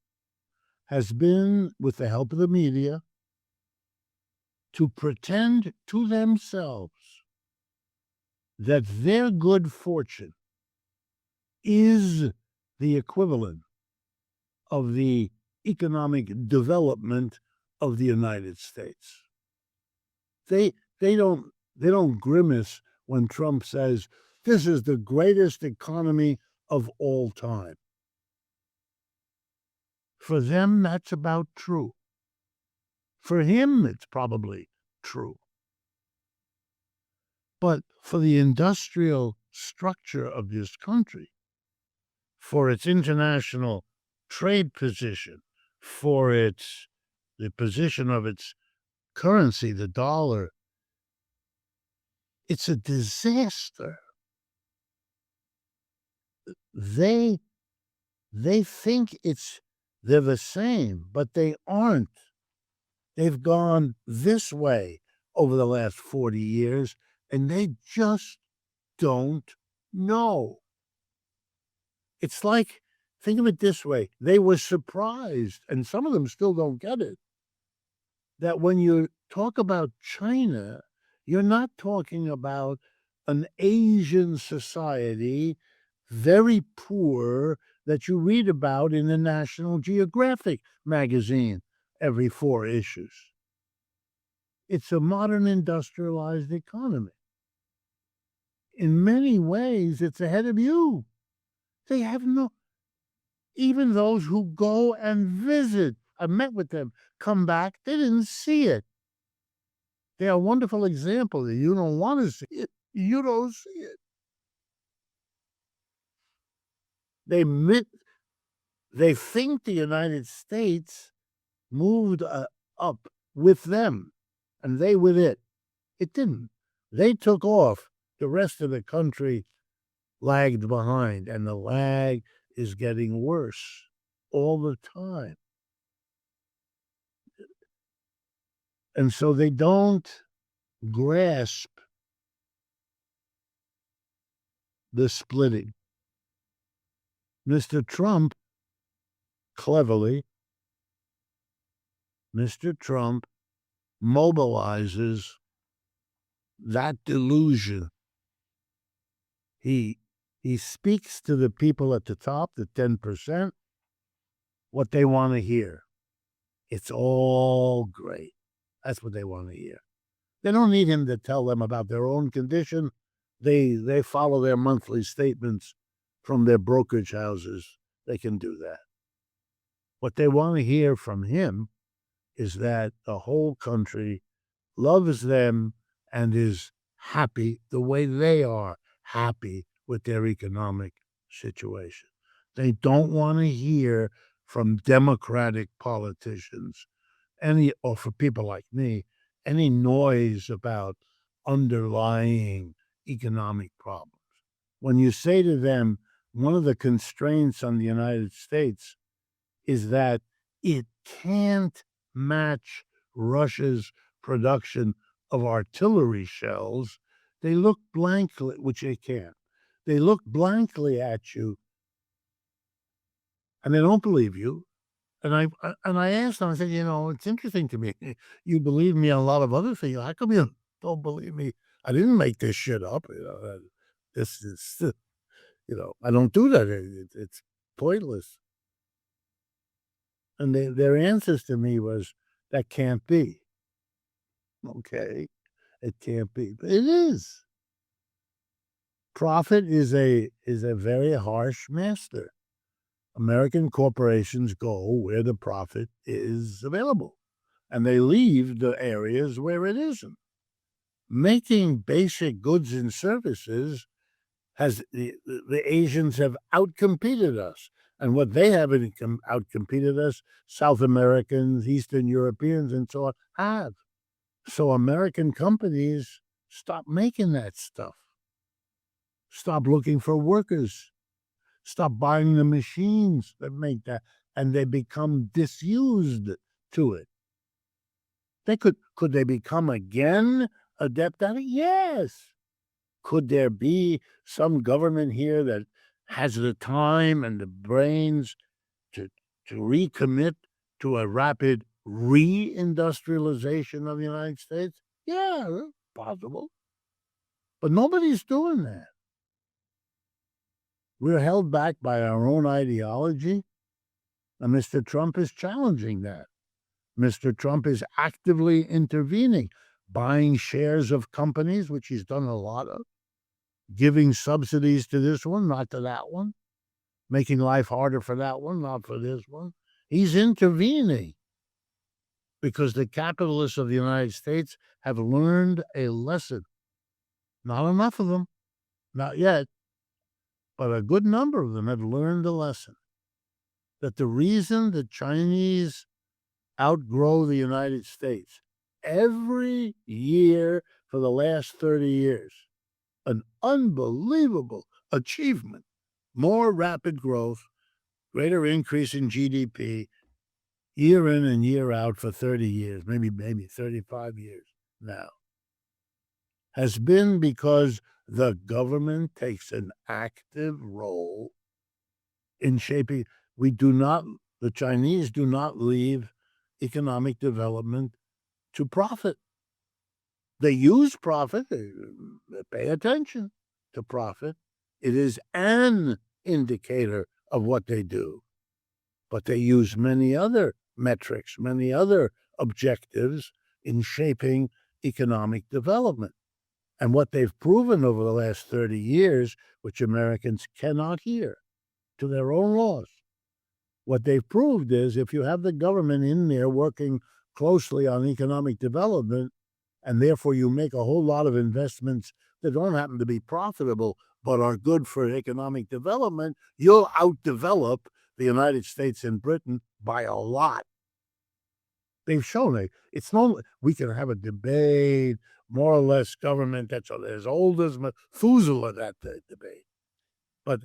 has been, with the help of the media, to pretend to themselves that their good fortune is the equivalent of the economic development of the United States. They don't grimace when Trump says This is the greatest economy of all time. For them, that's about true. For him, it's probably true. But for the industrial structure of this country, for its international trade position, for the position of its currency, the dollar, it's a disaster. They think they're the same, but they aren't. They've gone this way over the last 40 years, and they just don't know. It's like, think of it this way, they were surprised, and some of them still don't get it, that when you talk about China, you're not talking about an Asian society, very poor, that you read about in the National Geographic magazine every 4 issues. It's a modern industrialized economy. In many ways, it's ahead of you. They have no, even those who go and visit, I met with them, come back, they didn't see it. They're a wonderful example that you don't want to see it. You don't see it. They think the United States moved up with them, and they with it. It didn't. They took off. The rest of the country lagged behind, and the lag is getting worse all the time. And so they don't grasp the splitting. Mr. Trump, cleverly, Mr. Trump mobilizes that delusion. He speaks to the people at the top, the 10%, what they want to hear. It's all great. That's what they want to hear. They don't need him to tell them about their own condition. They follow their monthly statements from their brokerage houses. They can do that. What they want to hear from him is that the whole country loves them and is happy the way they are happy with their economic situation. They don't want to hear from Democratic politicians or for people like me, any noise about underlying economic problems. When you say to them, one of the constraints on the United States is that it can't match Russia's production of artillery shells, they look blankly, which they can't. They look blankly at you, and they don't believe you. And I asked them, I said, it's interesting to me. You believe me on a lot of other things. How come you don't believe me? I didn't make this shit up. This is, I don't do that. It's pointless. And their answers to me was, that can't be. Okay, it can't be, but it is. Profit is a very harsh master. American corporations go where the profit is available, and they leave the areas where it isn't. Making basic goods and services has the Asians have outcompeted us, and what they haven't outcompeted us, South Americans, Eastern Europeans, and so on have. So American companies stop making that stuff. Stop looking for workers. Stop buying the machines that make that, and they become disused to it. Could they become again adept at it? Yes. Could there be some government here that has the time and the brains to recommit to a rapid reindustrialization of the United States? Yeah, possible. But nobody's doing that. We're held back by our own ideology, and Mr. Trump is challenging that. Mr. Trump is actively intervening, buying shares of companies, which he's done a lot of, giving subsidies to this one, not to that one, making life harder for that one, not for this one. He's intervening because the capitalists of the United States have learned a lesson. Not enough of them, not yet, but a good number of them have learned a lesson that the reason the Chinese outgrow the United States every year for the last 30 years, an unbelievable achievement, more rapid growth, greater increase in GDP, year in and year out for 30 years, maybe 35 years now, has been because the government takes an active role in shaping. The Chinese do not leave economic development to profit. They use profit, they pay attention to profit. It is an indicator of what they do. But they use many other metrics, many other objectives in shaping economic development. And what they've proven over the last 30 years, which Americans cannot hear to their own laws, what they've proved is if you have the government in there working closely on economic development, and therefore you make a whole lot of investments that don't happen to be profitable but are good for economic development, you'll outdevelop the United States and Britain by a lot. They've shown it. It's no, we can have a debate, more or less government that's as old as Methuselah, that debate, but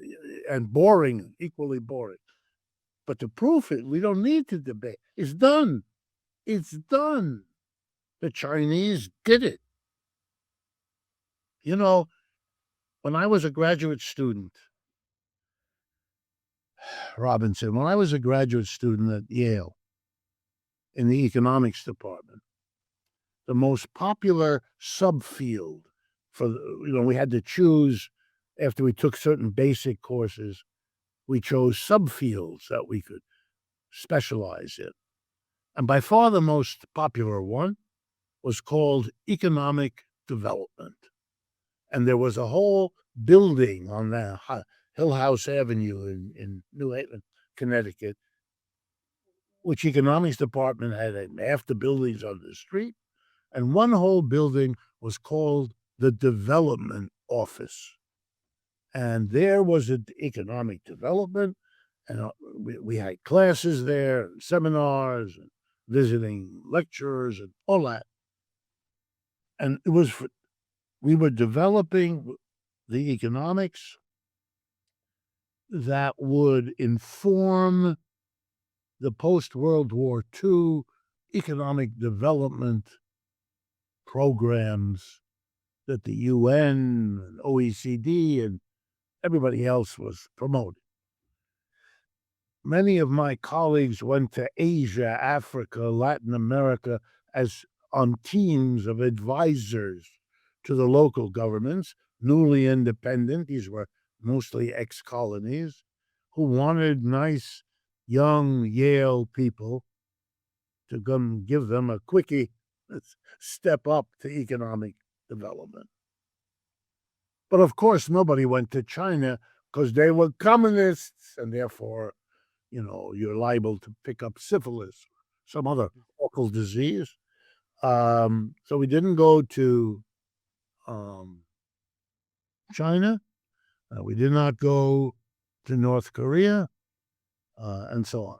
and boring, equally boring. But the proof is we don't need to debate. It's done. It's done. The Chinese did it. You know, when I was a graduate student, Robinson, when I was a graduate student at Yale in the economics department, the most popular subfield we had to choose after we took certain basic courses, we chose subfields that we could specialize in. And by far the most popular one was called economic development. And there was a whole building on the Hill House Avenue in New Haven, Connecticut, which economics department had half the buildings on the street. And one whole building was called the Development Office. And there was an economic development, and we had classes there, and seminars, and visiting lecturers, and all that. And we were developing the economics that would inform the post-World War II economic development programs that the UN and OECD and everybody else was promoting. Many of my colleagues went to Asia, Africa, Latin America as on teams of advisors to the local governments, newly independent. These were mostly ex-colonies who wanted nice, young Yale people to come give them a quickie step up to economic development. But of course, nobody went to China because they were communists, and therefore, you're liable to pick up syphilis, some other awful disease. So we didn't go to China. We did not go to North Korea, and so on.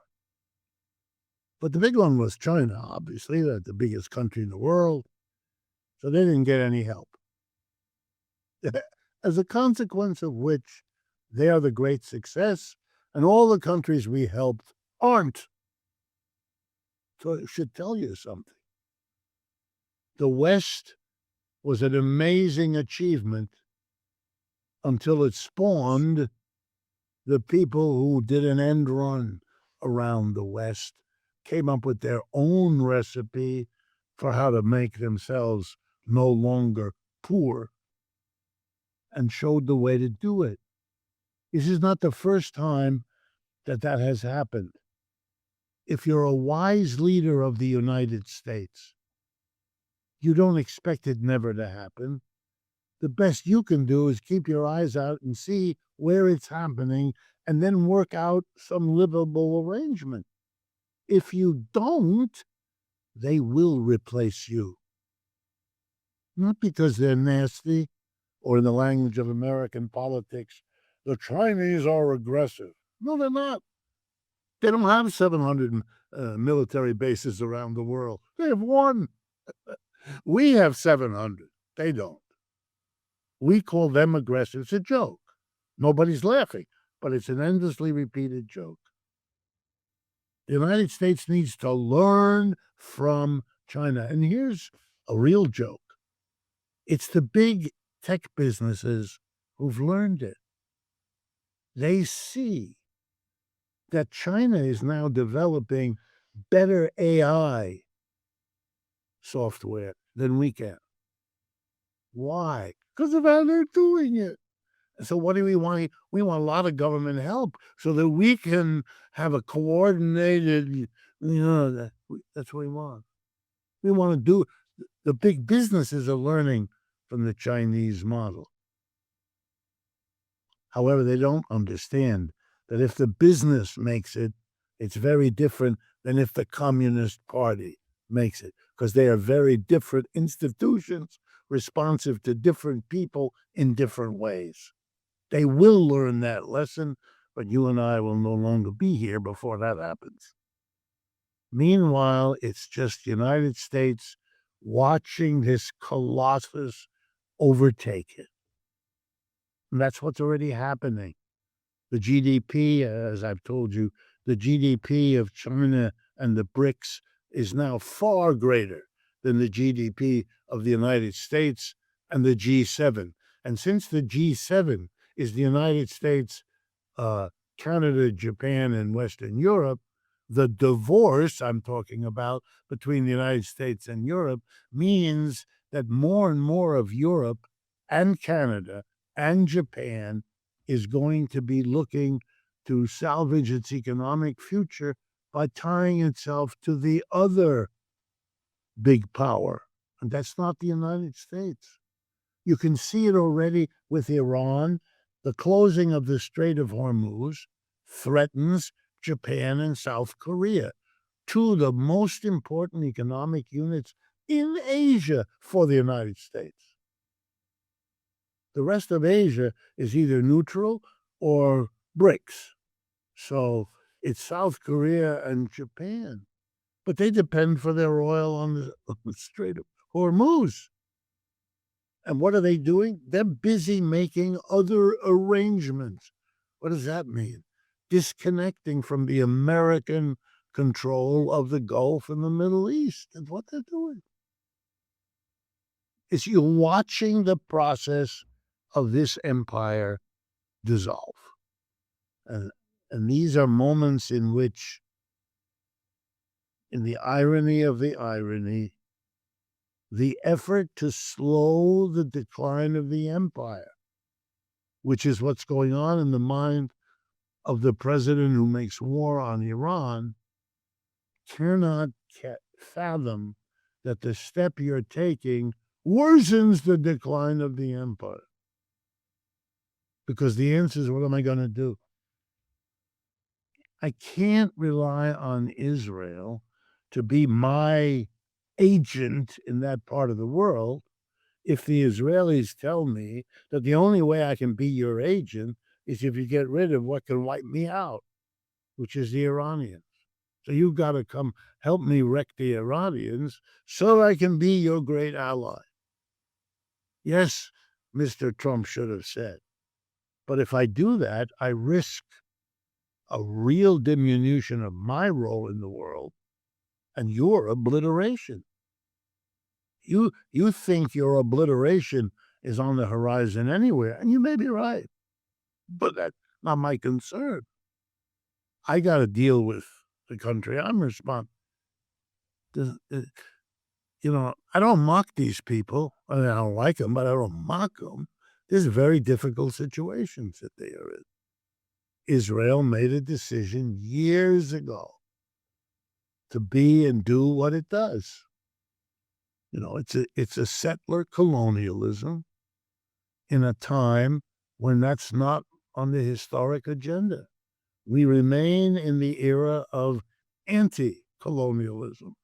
But the big one was China, obviously, the biggest country in the world. So they didn't get any help. As a consequence of which, they are the great success, and all the countries we helped aren't. So it should tell you something. The West was an amazing achievement until it spawned the people who did an end run around the West, came up with their own recipe for how to make themselves no longer poor, and showed the way to do it. This is not the first time that has happened. If you're a wise leader of the United States, you don't expect it never to happen. The best you can do is keep your eyes out and see where it's happening and then work out some livable arrangement. If you don't, they will replace you. Not because they're nasty, or in the language of American politics, the Chinese are aggressive. No, they're not. They don't have 700 military bases around the world. They have one. We have 700. They don't. We call them aggressive. It's a joke. Nobody's laughing, but it's an endlessly repeated joke. The United States needs to learn from China. And here's a real joke. It's the big tech businesses who've learned it. They see that China is now developing better AI software than we can. Why? Because of how they're doing it. So what do we want? We want a lot of government help so that we can have a coordinated, that's what we want. We want to do, the big businesses are learning from the Chinese model. However, they don't understand that if the business makes it, it's very different than if the Communist Party makes it, because they are very different institutions responsive to different people in different ways. They will learn that lesson, but you and I will no longer be here before that happens. Meanwhile, it's just the United States watching this colossus overtake it. And that's what's already happening. The GDP, as I've told you, the GDP of China and the BRICS is now far greater than the GDP of the United States and the G7. And since the G7 is the United States, Canada, Japan, and Western Europe, the divorce I'm talking about between the United States and Europe means that more and more of Europe and Canada and Japan is going to be looking to salvage its economic future by tying itself to the other big power. And that's not the United States. You can see it already with Iran. The closing of the Strait of Hormuz threatens Japan and South Korea, two of the most important economic units in Asia for the United States. The rest of Asia is either neutral or BRICS. So it's South Korea and Japan. But they depend for their oil on the Strait of Hormuz. And what are they doing? They're busy making other arrangements. What does that mean? Disconnecting from the American control of the Gulf and the Middle East. That's what they're doing. It's you watching the process of this empire dissolve. And these are moments in which, in the irony of the irony, the effort to slow the decline of the empire, which is what's going on in the mind of the president who makes war on Iran, cannot fathom that the step you're taking worsens the decline of the empire. Because the answer is, what am I going to do? I can't rely on Israel to be my agent in that part of the world if the Israelis tell me that the only way I can be your agent is if you get rid of what can wipe me out, which is the Iranians. So you've got to come help me wreck the Iranians so I can be your great ally. Yes, Mr. Trump should have said. But if I do that, I risk a real diminution of my role in the world and your obliteration. You think your obliteration is on the horizon anywhere, and you may be right, but that's not my concern. I got to deal with the country I'm responsible. I don't mock these people. I mean, I don't like them, but I don't mock them. There's very difficult situations that they are in. Israel made a decision years ago to be and do what it does. It's a settler colonialism. in a time when that's not on the historic agenda. We remain in the era of anti-colonialism.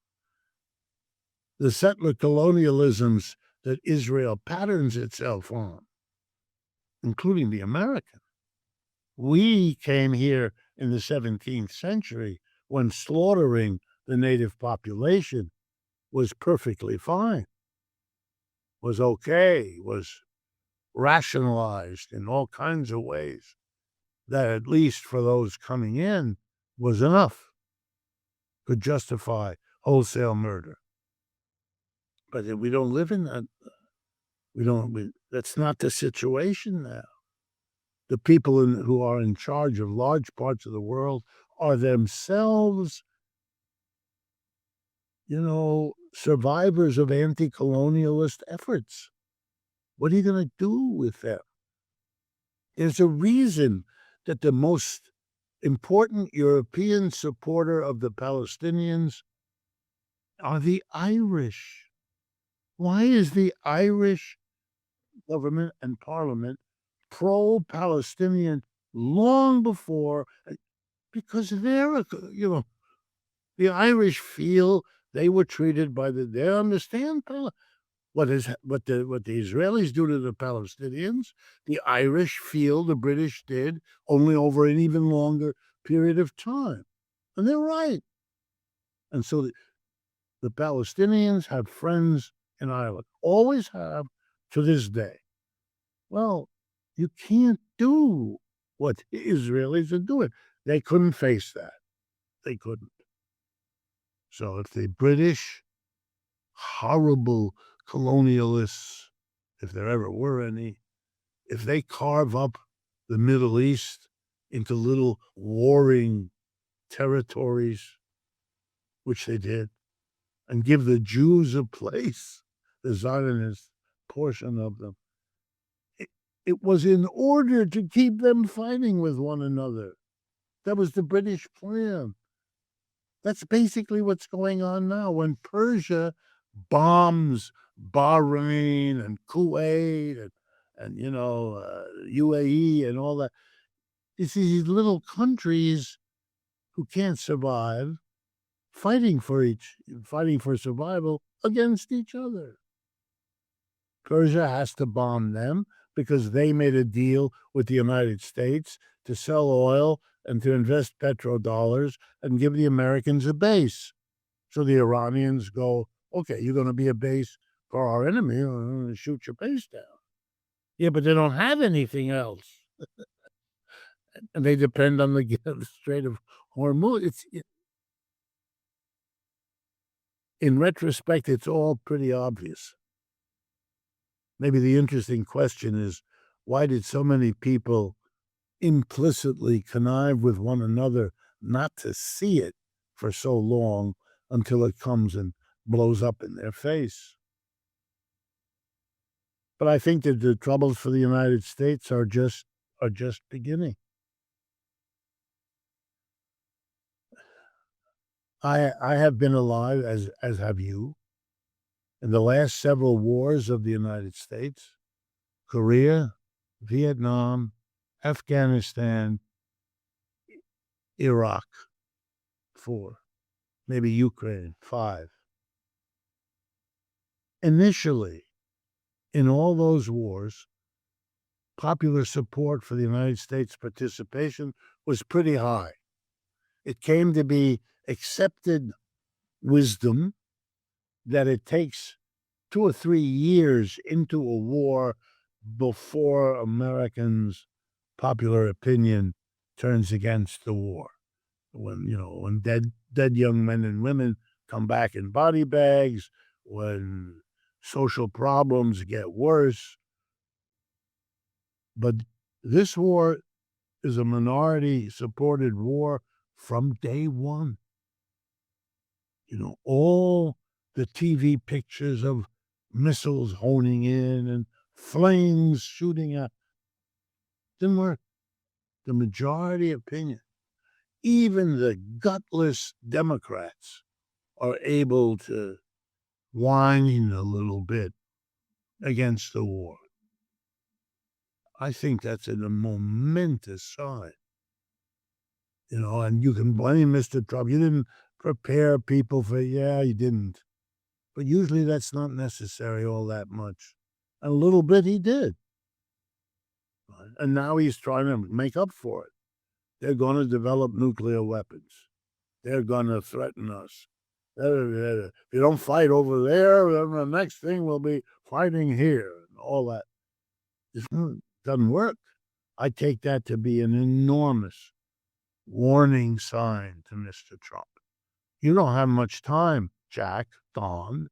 The settler colonialisms that Israel patterns itself on, including the American. We came here in the 17th century when slaughtering the native population was perfectly fine, was okay, was rationalized in all kinds of ways, that at least for those coming in was enough, could justify wholesale murder. But we don't live in that. That's not the situation now. The people who are in charge of large parts of the world are themselves, survivors of anti-colonialist efforts. What are you going to do with them? There's a reason that the most important European supporter of the Palestinians are the Irish. Why is the Irish government and parliament pro-Palestinian long before? Because they're, the Irish feel they were treated they understand what the Israelis do to the Palestinians. The Irish feel the British did, only over an even longer period of time. And they're right. And so the Palestinians have friends in Ireland, always have to this day. Well, you can't do what the Israelis are doing. They couldn't face that. They couldn't. So if the British, horrible colonialists, if there ever were any, if they carve up the Middle East into little warring territories, which they did, and give the Jews a place, the Zionist portion of them, it was in order to keep them fighting with one another. That was the British plan. That's basically what's going on now. When Persia bombs Bahrain and Kuwait and UAE and all that, it's these little countries who can't survive fighting for survival against each other. Persia has to bomb them because they made a deal with the United States to sell oil and to invest petrodollars and give the Americans a base. So the Iranians go, okay, you're going to be a base for our enemy, we're going to shoot your base down. Yeah, but they don't have anything else. And they depend on the Strait of Hormuz. In retrospect, it's all pretty obvious. Maybe the interesting question is, why did so many people implicitly connive with one another not to see it for so long until it comes and blows up in their face? But I think that the troubles for the United States are just beginning. I have been alive, as have you, in the last several wars of the United States: Korea, Vietnam, Afghanistan, Iraq, 4, maybe Ukraine, 5. Initially, in all those wars, popular support for the United States participation was pretty high. It came to be accepted wisdom that it takes 2 or 3 years into a war before Americans' popular opinion turns against the war. When dead young men and women come back in body bags, when social problems get worse. But this war is a minority-supported war from day one. All the TV pictures of missiles honing in and flames shooting out didn't work. The majority opinion, even the gutless Democrats, are able to whine a little bit against the war. I think that's a momentous sign. And you can blame Mr. Trump. You didn't prepare people for, yeah, you didn't. But usually that's not necessary all that much. A little bit he did. And now he's trying to make up for it. They're going to develop nuclear weapons. They're going to threaten us. If you don't fight over there, then the next thing will be fighting here and all that. It doesn't work. I take that to be an enormous warning sign to Mr. Trump. You don't have much time, Jack, Don.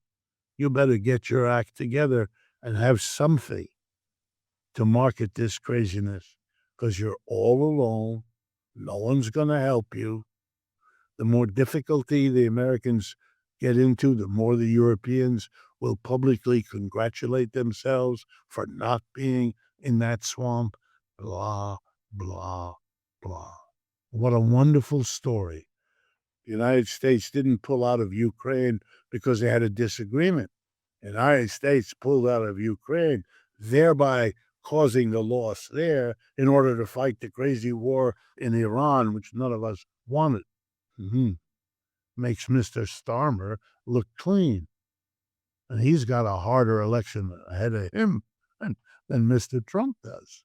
You better get your act together and have something to market this craziness, because you're all alone. No one's going to help you. The more difficulty the Americans get into, the more the Europeans will publicly congratulate themselves for not being in that swamp. Blah, blah, blah. What a wonderful story. The United States didn't pull out of Ukraine because they had a disagreement. The United States pulled out of Ukraine, thereby causing the loss there in order to fight the crazy war in Iran, which none of us wanted. Makes Mr. Starmer look clean. And he's got a harder election ahead of him than Mr. Trump does.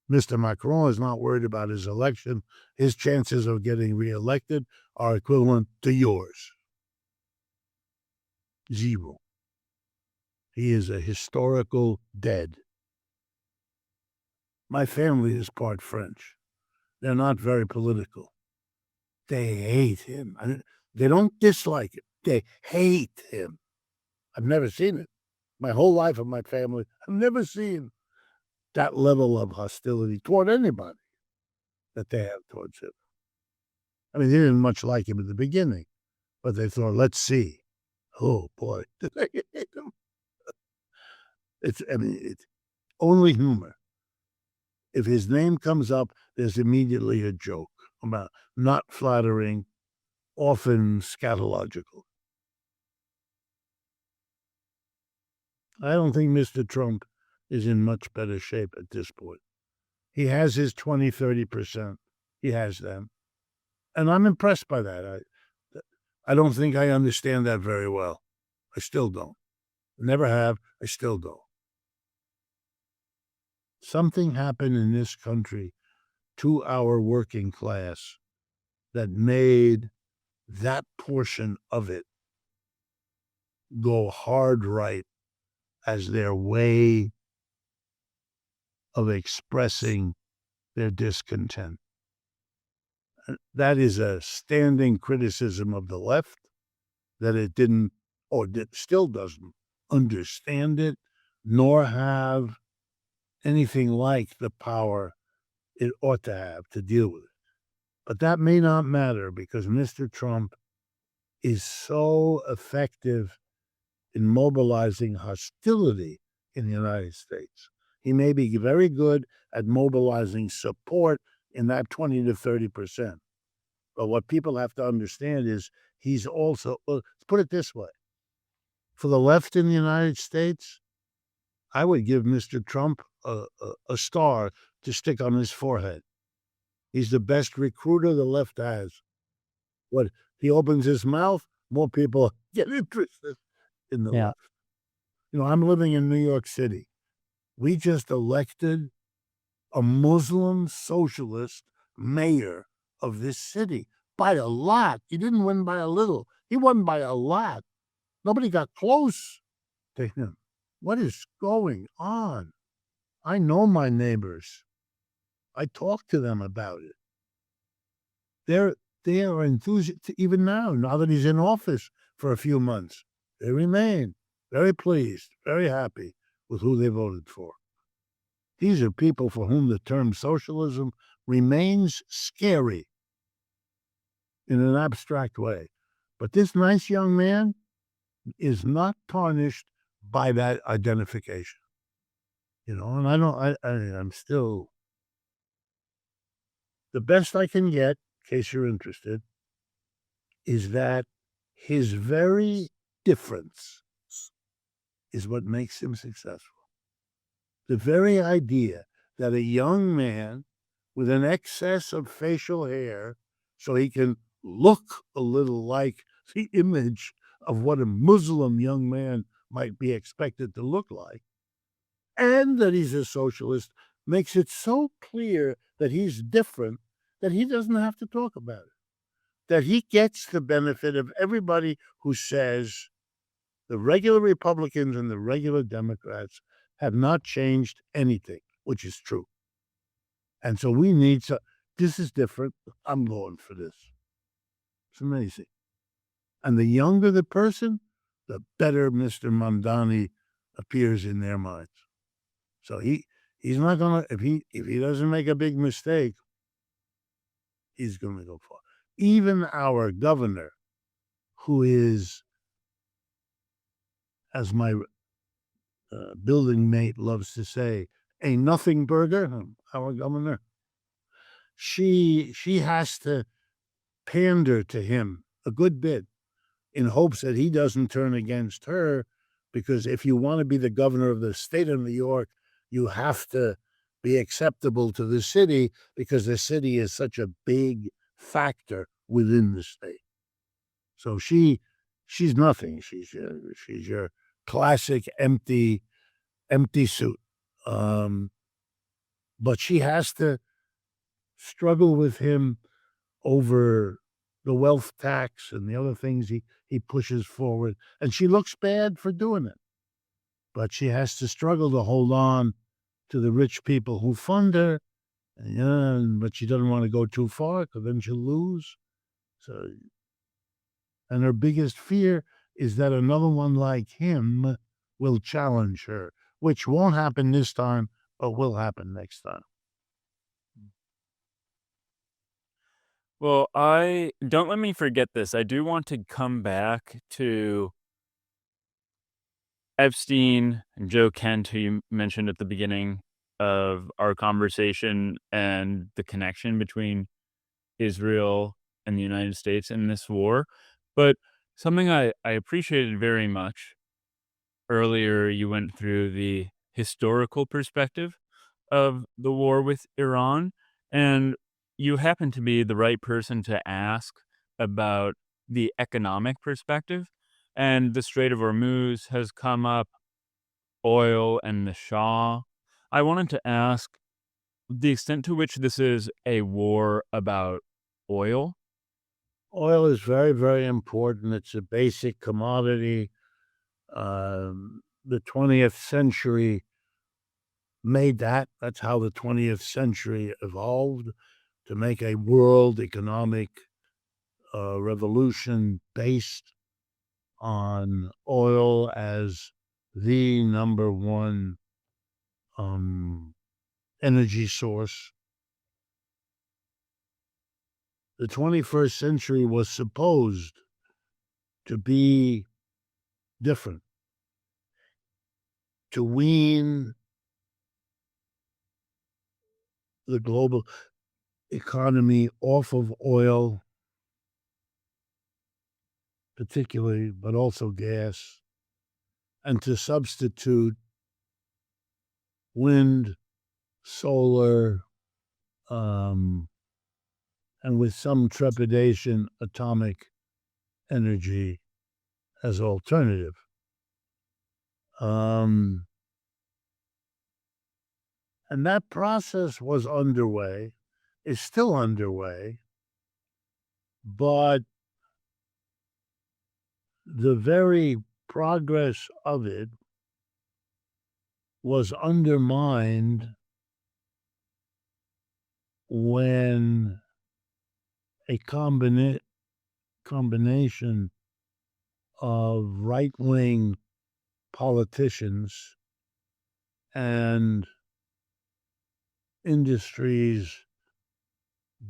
Mr. Macron is not worried about his election. His chances of getting reelected are equivalent to yours. 0. He is a historical dead. My family is part French. They're not very political. They hate him. They don't dislike him. They hate him. I've never seen it. My whole life of my family, I've never seen that level of hostility toward anybody that they have towards him. I mean, they didn't much like him at the beginning, but they thought, let's see. Oh, boy, did they hate him? It's only humor. If his name comes up, there's immediately a joke about not flattering, often scatological. I don't think Mr. Trump is in much better shape at this point. He has his 20, 30%. He has them. And I'm impressed by that. I don't think I understand that very well. I still don't. Never have. I still don't. Something happened in this country to our working class that made that portion of it go hard right as their way of expressing their discontent. That is a standing criticism of the left, that it didn't, or still doesn't, understand it, nor have anything like the power it ought to have to deal with it. But that may not matter, because Mr. Trump is so effective in mobilizing hostility in the United States. He may be very good at mobilizing support in that 20 to 30%. But what people have to understand is he's also, well, let's put it this way. For the left in the United States, I would give Mr. Trump a star to stick on his forehead. He's the best recruiter the left has. What he opens his mouth, more people get interested in the left. I'm living in New York City. We just elected a Muslim socialist mayor of this city by a lot. He didn't win by a little. He won by a lot. Nobody got close to him. What is going on? I know my neighbors. I talk to them about it. They are enthusiastic even now that he's in office for a few months. They remain very pleased, very happy with who they voted for. These are people for whom the term socialism remains scary in an abstract way. But this nice young man is not tarnished by that identification. And I'm still, the best I can get, in case you're interested, is that his very difference is what makes him successful. The very idea that a young man with an excess of facial hair, so he can look a little like the image of what a Muslim young man might be expected to look like, and that he's a socialist, makes it so clear that he's different that he doesn't have to talk about it. That he gets the benefit of everybody who says the regular Republicans and the regular Democrats have not changed anything, which is true. And so we need to, this is different. I'm going for this. It's amazing. And the younger the person, the better Mr. Mamdani appears in their minds. So he's not gonna, if he doesn't make a big mistake, he's gonna go far. Even our governor, who is, as my building mate loves to say, a nothing burger, our governor, she has to pander to him a good bit in hopes that he doesn't turn against her, because if you want to be the governor of the state of New York, you have to be acceptable to the city, because the city is such a big factor within the state. So she's nothing. She's your classic empty suit. But she has to struggle with him over the wealth tax and the other things he pushes forward. And she looks bad for doing it. But she has to struggle to hold on to the rich people who fund her. But she doesn't want to go too far, because then she'll lose. So, and her biggest fear is that another one like him will challenge her, which won't happen this time, but will happen next time. Well, I don't let me forget this. I do want to come back to Epstein and Joe Kent, who you mentioned at the beginning of our conversation, and the connection between Israel and the United States in this war. But something I appreciated very much earlier, you went through the historical perspective of the war with Iran, and you happen to be the right person to ask about the economic perspective. And the Strait of Hormuz has come up, oil and the Shah. I wanted to ask the extent to which this is a war about oil. Oil is very, very important. It's a basic commodity. The 20th century made that. That's how the 20th century evolved, to make a world economic revolution based on oil as the number one energy source. The 21st century was supposed to be different, to wean the global economy off of oil, particularly, but also gas, and to substitute wind, solar, and with some trepidation, atomic energy as alternative. And that process was underway, is still underway, but the very progress of it was undermined when a combination of right-wing politicians and industries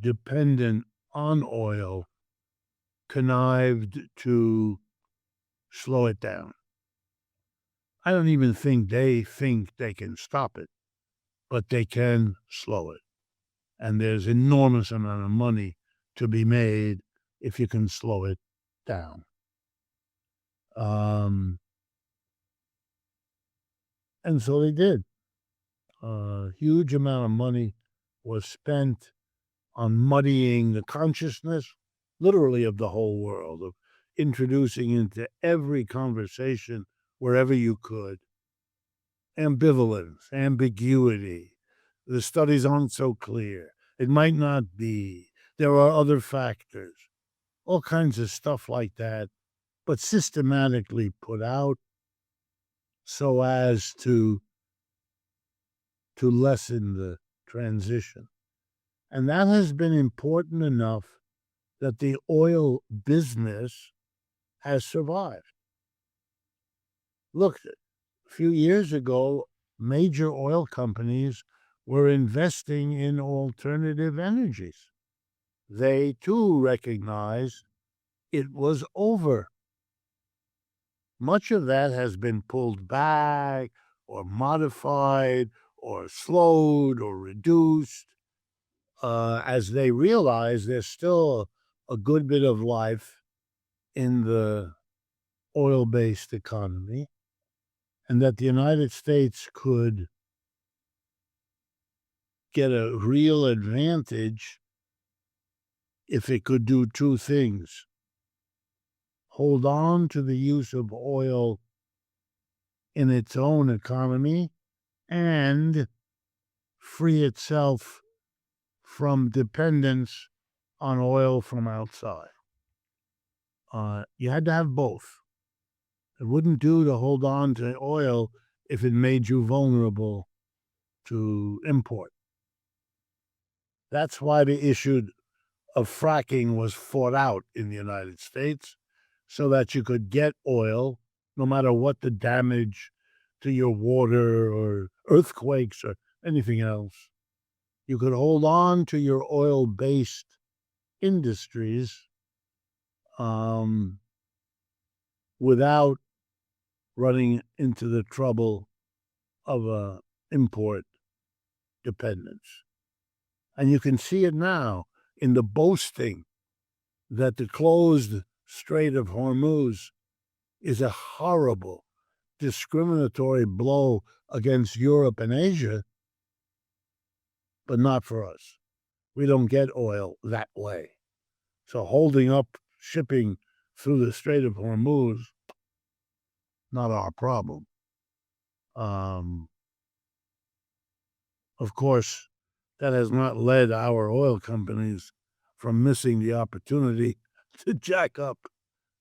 dependent on oil connived to slow it down. I don't even think they can stop it, but they can slow it. And there's enormous amount of money to be made if you can slow it down. And so they did. A huge amount of money was spent on muddying the consciousness, literally of the whole world, of introducing into every conversation wherever you could ambivalence, ambiguity. The studies aren't so clear. It might not be. There are other factors, all kinds of stuff like that, but systematically put out so as to lessen the transition. And that has been important enough that the oil business has survived. Look, a few years ago, major oil companies were investing in alternative energies. They too recognized it was over. Much of that has been pulled back or modified or slowed or reduced as they realize there's still a good bit of life in the oil based economy and that the United States could get a real advantage if it could do two things: hold on to the use of oil in its own economy and free itself from dependence on oil from outside. You had to have both. It wouldn't do to hold on to oil if it made you vulnerable to import. That's why the issue of fracking was fought out in the United States, so that you could get oil no matter what the damage to your water or earthquakes or anything else. You could hold on to your oil based industries without running into the trouble of a import dependence. And you can see it now in the boasting that the closed Strait of Hormuz is a horrible, discriminatory blow against Europe and Asia, but not for us. We don't get oil that way. So holding up shipping through the Strait of Hormuz, not our problem. Of course, that has not led our oil companies from missing the opportunity to jack up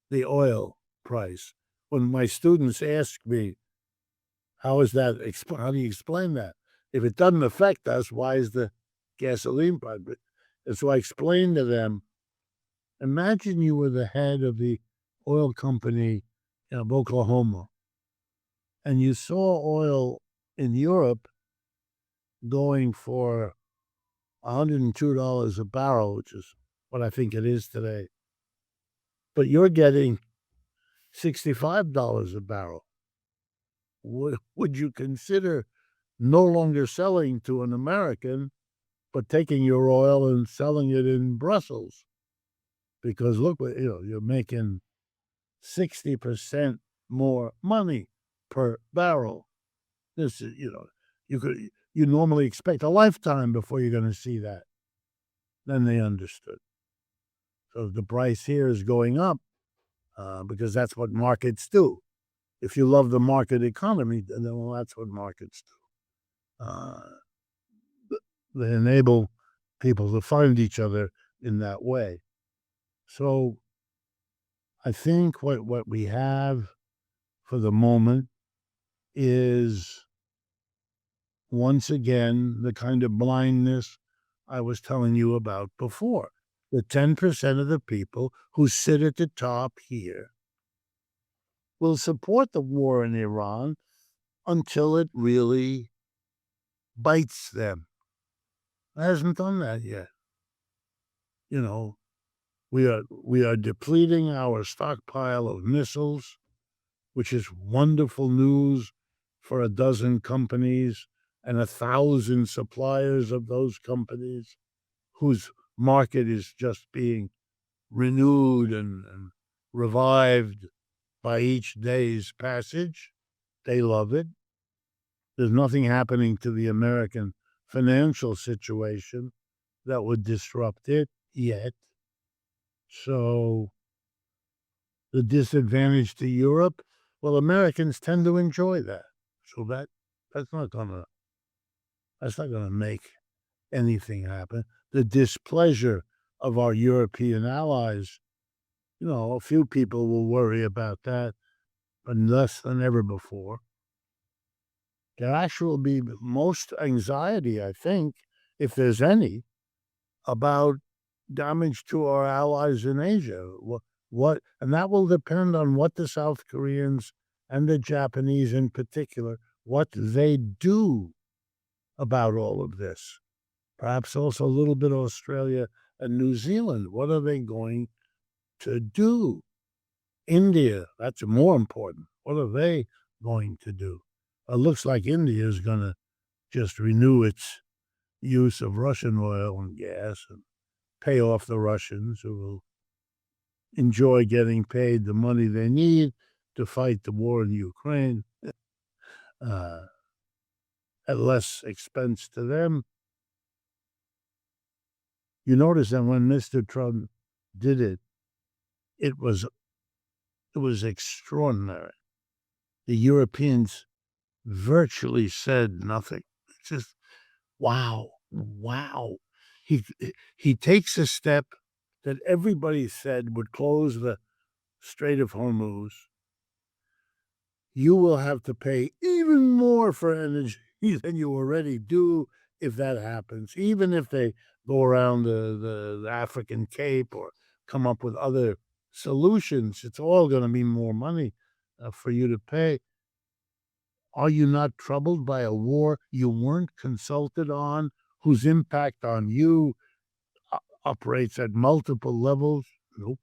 the oil price. When my students ask me, how is that? How do you explain that? If it doesn't affect us, why is the gasoline price? And so I explain to them, imagine you were the head of the oil company of Oklahoma and you saw oil in Europe going for $102 a barrel, which is what I think it is today. But you're getting $65 a barrel. Would you consider no longer selling to an American, but taking your oil and selling it in Brussels? Because look, you're making 60% more money per barrel. This is, you normally expect a lifetime before you're going to see that. Then they understood. So the price here is going up because that's what markets do. If you love the market economy, then well, that's what markets do. They enable people to find each other in that way. So I think what we have for the moment is, once again, the kind of blindness I was telling you about before. The 10% of the people who sit at the top here will support the war in Iran until it really bites them. It hasn't done that yet. We are depleting our stockpile of missiles, which is wonderful news for a dozen companies and 1,000 suppliers of those companies whose market is just being renewed and revived by each day's passage. They love it. There's nothing happening to the American financial situation that would disrupt it yet. So the disadvantage to Europe, well, Americans tend to enjoy that. So that's not gonna make anything happen. The displeasure of our European allies, a few people will worry about that, but less than ever before. There actually will be most anxiety, I think, if there's any, about damage to our allies in Asia. And that will depend on what the South Koreans and the Japanese in particular, what they do about all of this. Perhaps also a little bit of Australia and New Zealand. What are they going to do? India, that's more important. What are they going to do? It looks like India is going to just renew its use of Russian oil and gas and pay off the Russians, who will enjoy getting paid the money they need to fight the war in Ukraine uh, at less expense to them. You notice that when Mr. Trump did it, it was extraordinary. The Europeans virtually said nothing. It's just wow, wow. He he takes a step that everybody said would close the Strait of Hormuz. You will have to pay even more for energy than you already do if that happens, even if they go around the African Cape or come up with other solutions. It's all going to be more money for you to pay. Are you not troubled by a war you weren't consulted on, whose impact on you operates at multiple levels? Nope.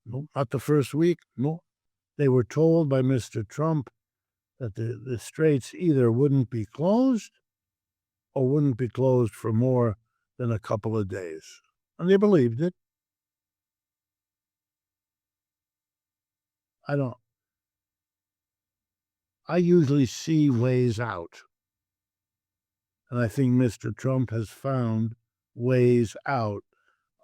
Nope. Not the first week. No. They were told by Mr. Trump that the straits either wouldn't be closed or wouldn't be closed for more than a couple of days. And they believed it. I don't. I usually see ways out. And I think Mr. Trump has found ways out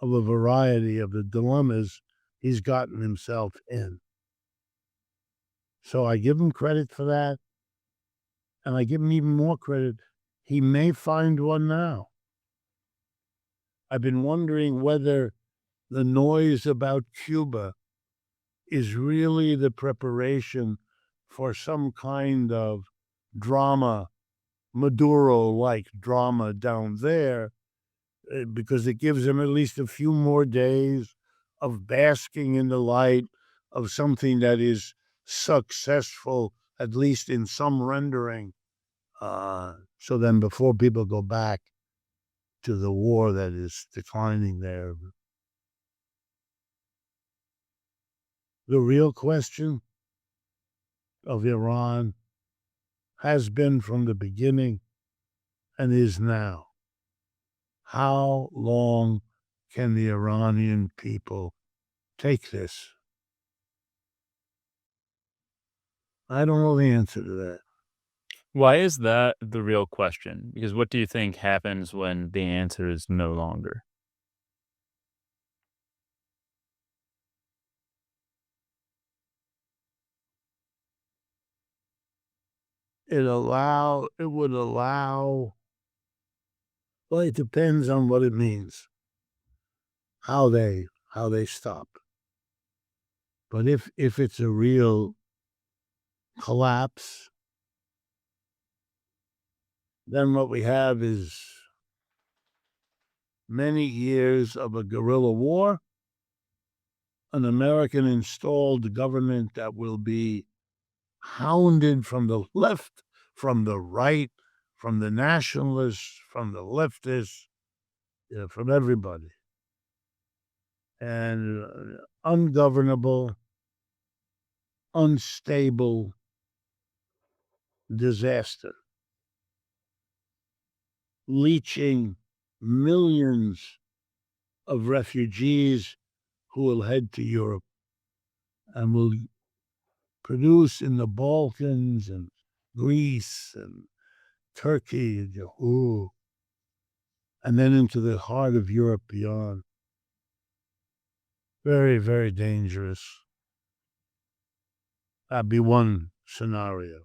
of a variety of the dilemmas he's gotten himself in. So I give him credit for that. And I give him even more credit. He may find one now. I've been wondering whether the noise about Cuba is really the preparation for some kind of drama, Maduro-like drama down there, because it gives him at least a few more days of basking in the light of something that is successful, at least in some rendering. So then before people go back to the war that is declining there. The real question of Iran has been from the beginning and is now, how long can the Iranian people take this? I don't know the answer to that. Why is that the real question? Because what do you think happens when the answer is no longer? It would allow, well, it depends on what it means, how they stop. But if it's a real collapse, then what we have is many years of a guerrilla war, an American installed government that will be hounded from the left, from the right, from the nationalists, from the leftists, from everybody. And ungovernable, unstable disaster, leaching millions of refugees who will head to Europe, and will produce in the Balkans and Greece and Turkey, and and then into the heart of Europe beyond. Very, very dangerous. That'd be one scenario.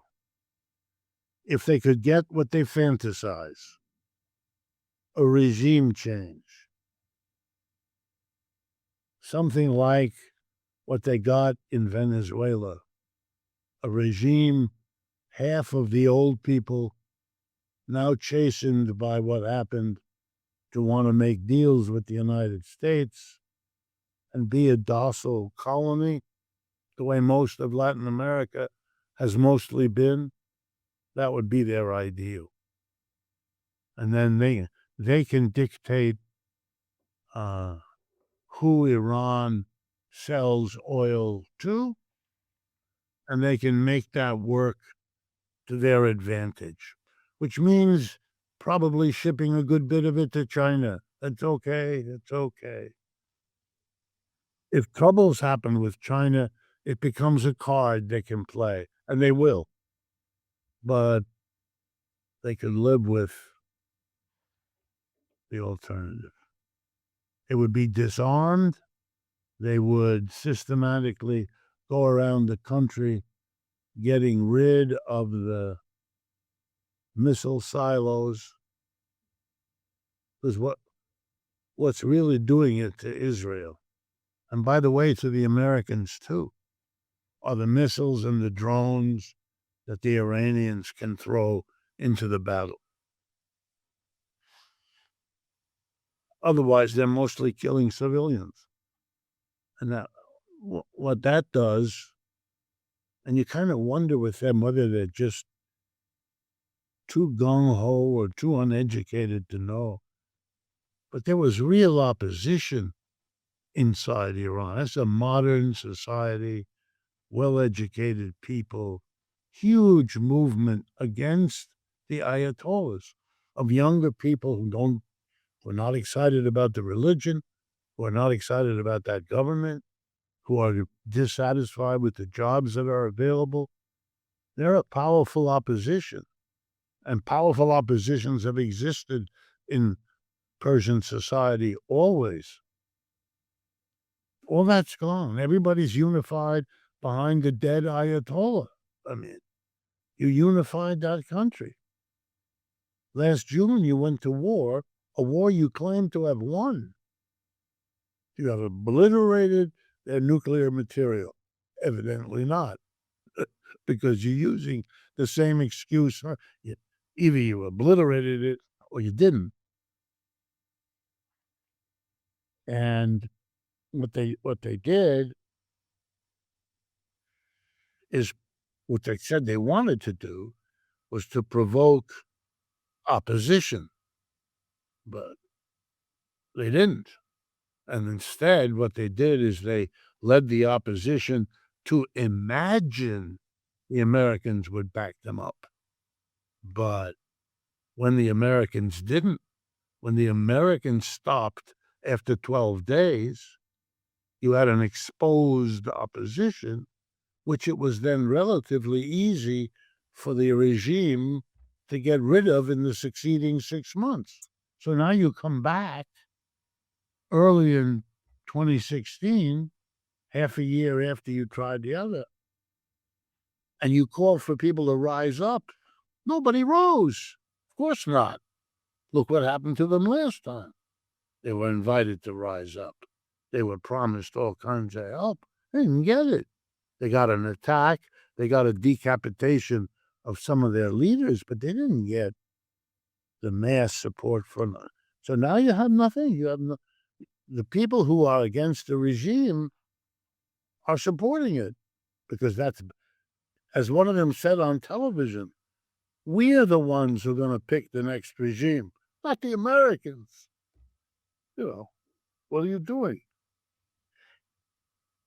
If they could get what they fantasize, a regime change, something like what they got in Venezuela, a regime, half of the old people now chastened by what happened to want to make deals with the United States and be a docile colony, the way most of Latin America has mostly been. That would be their ideal. And then they can dictate who Iran sells oil to, and they can make that work to their advantage, which means probably shipping a good bit of it to China. That's okay. It's okay. If troubles happen with China, it becomes a card they can play, and they will. But they could live with the alternative. It would be disarmed. They would systematically go around the country getting rid of the missile silos. Because what's really doing it to Israel, and by the way, to the Americans too, are the missiles and the drones that the Iranians can throw into the battle. Otherwise, they're mostly killing civilians. And that, what that does, and you kind of wonder with them whether they're just too gung-ho or too uneducated to know. But there was real opposition inside Iran. That's a modern society, well-educated people, huge movement against the Ayatollahs of younger people who are not excited about the religion, who are not excited about that government, who are dissatisfied with the jobs that are available. They're a powerful opposition, and powerful oppositions have existed in Persian society always. All that's gone. Everybody's unified behind the dead Ayatollah. I mean, you unified that country. Last June, you went to war, a war you claim to have won. You have obliterated their nuclear material. Evidently not, because you're using the same excuse. Either you obliterated it or you didn't. And what they did is what they said they wanted to do was to provoke opposition, but they didn't. And instead, what they did is they led the opposition to imagine the Americans would back them up. But when the Americans didn't, when the Americans stopped after 12 days, you had an exposed opposition, which it was then relatively easy for the regime to get rid of in the succeeding 6 months. So now you come back early in 2016, half a year after you tried the other, and you call for people to rise up. Nobody rose. Of course not. Look what happened to them last time. They were invited to rise up. They were promised all kinds of help. They didn't get it. They got an attack. They got a decapitation of some of their leaders, but they didn't get the mass support from them. So now you have nothing. You have the people who are against the regime are supporting it because that's, as one of them said on television, we are the ones who are going to pick the next regime, not the Americans. What are you doing?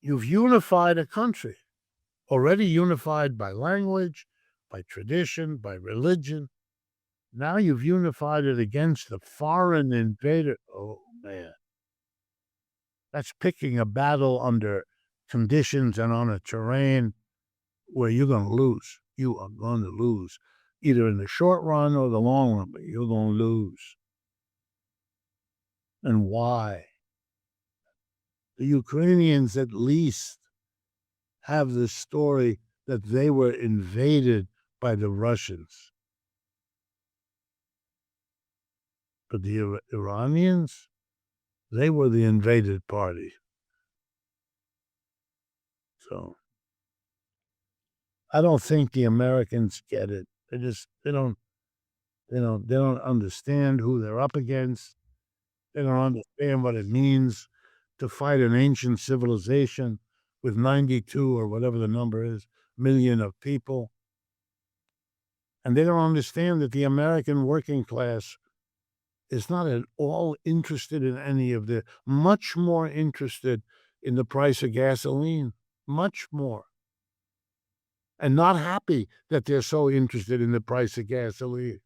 You've unified a country, already unified by language, by tradition, by religion. Now you've unified it against the foreign invader. Oh, man. That's picking a battle under conditions and on a terrain where you're going to lose. You are going to lose, either in the short run or the long run, but you're going to lose. And why? The Ukrainians at least have the story that they were invaded by the Russians. But the Iranians, they were the invaded party. So I don't think the Americans get it. They don't understand who they're up against. They don't understand what it means to fight an ancient civilization with 92 or whatever the number is, million of people. And they don't understand that the American working class is not at all interested in any of the, much more interested in the price of gasoline, much more. And not happy that they're so interested in the price of gasoline.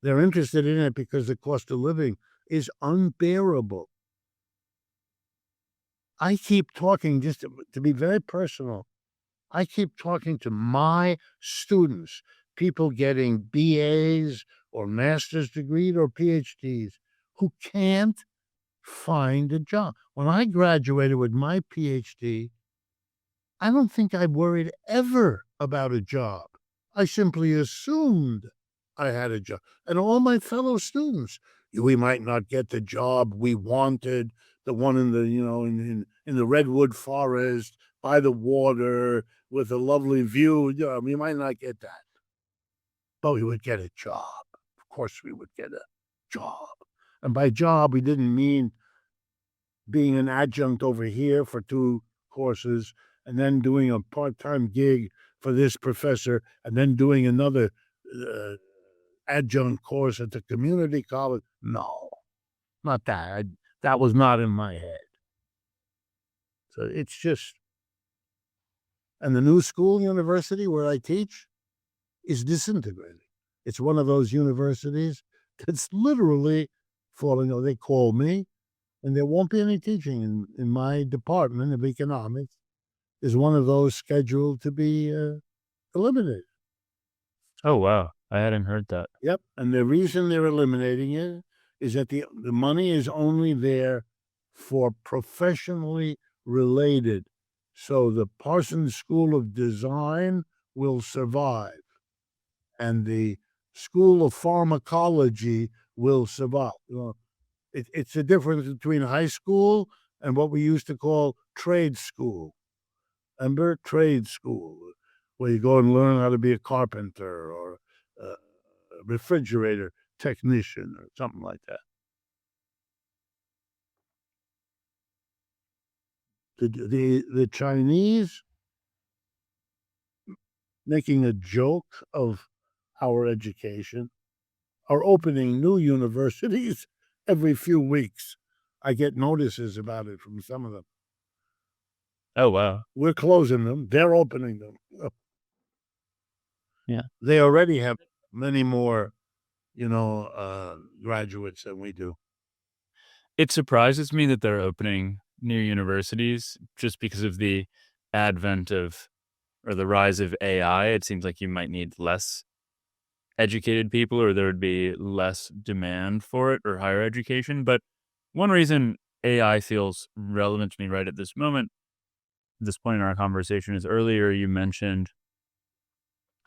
They're interested in it because the cost of living is unbearable. I keep talking, just to be very personal, I keep talking to my students, people getting BAs or master's degrees or PhDs, who can't find a job. When I graduated with my PhD, I don't think I worried ever about a job. I simply assumed I had a job. And all my fellow students, we might not get the job we wanted, the one in the, in the redwood forest, by the water, with a lovely view. We might not get that. But we would get a job. Of course, we would get a job. And by job, we didn't mean being an adjunct over here for 2 courses and then doing a part-time gig for this professor and then doing another adjunct course at the community college. No, not that. That was not in my head. So it's just, and the new school university where I teach is disintegrating. It's one of those universities that's literally falling over. They call me, and there won't be any teaching in my department of economics. Is one of those scheduled to be eliminated. Oh, wow. I hadn't heard that. Yep. And the reason they're eliminating it is that the money is only there for professionally related. So the Parsons School of Design will survive, and the School of Pharmacology will survive. It's the difference between high school and what we used to call trade school. Remember, trade school, where you go and learn how to be a carpenter or a refrigerator technician or something like that. The Chinese, making a joke of our education, are opening new universities every few weeks. I get notices about it from some of them. Oh, wow. We're closing them. They're opening them. Yeah. They already have many more, graduates than we do. It surprises me that they're opening new universities just because of the advent of, or the rise of AI. It seems like you might need less educated people, or there would be less demand for it, or higher education. But one reason AI feels relevant to me right at this moment, this point in our conversation, is earlier you mentioned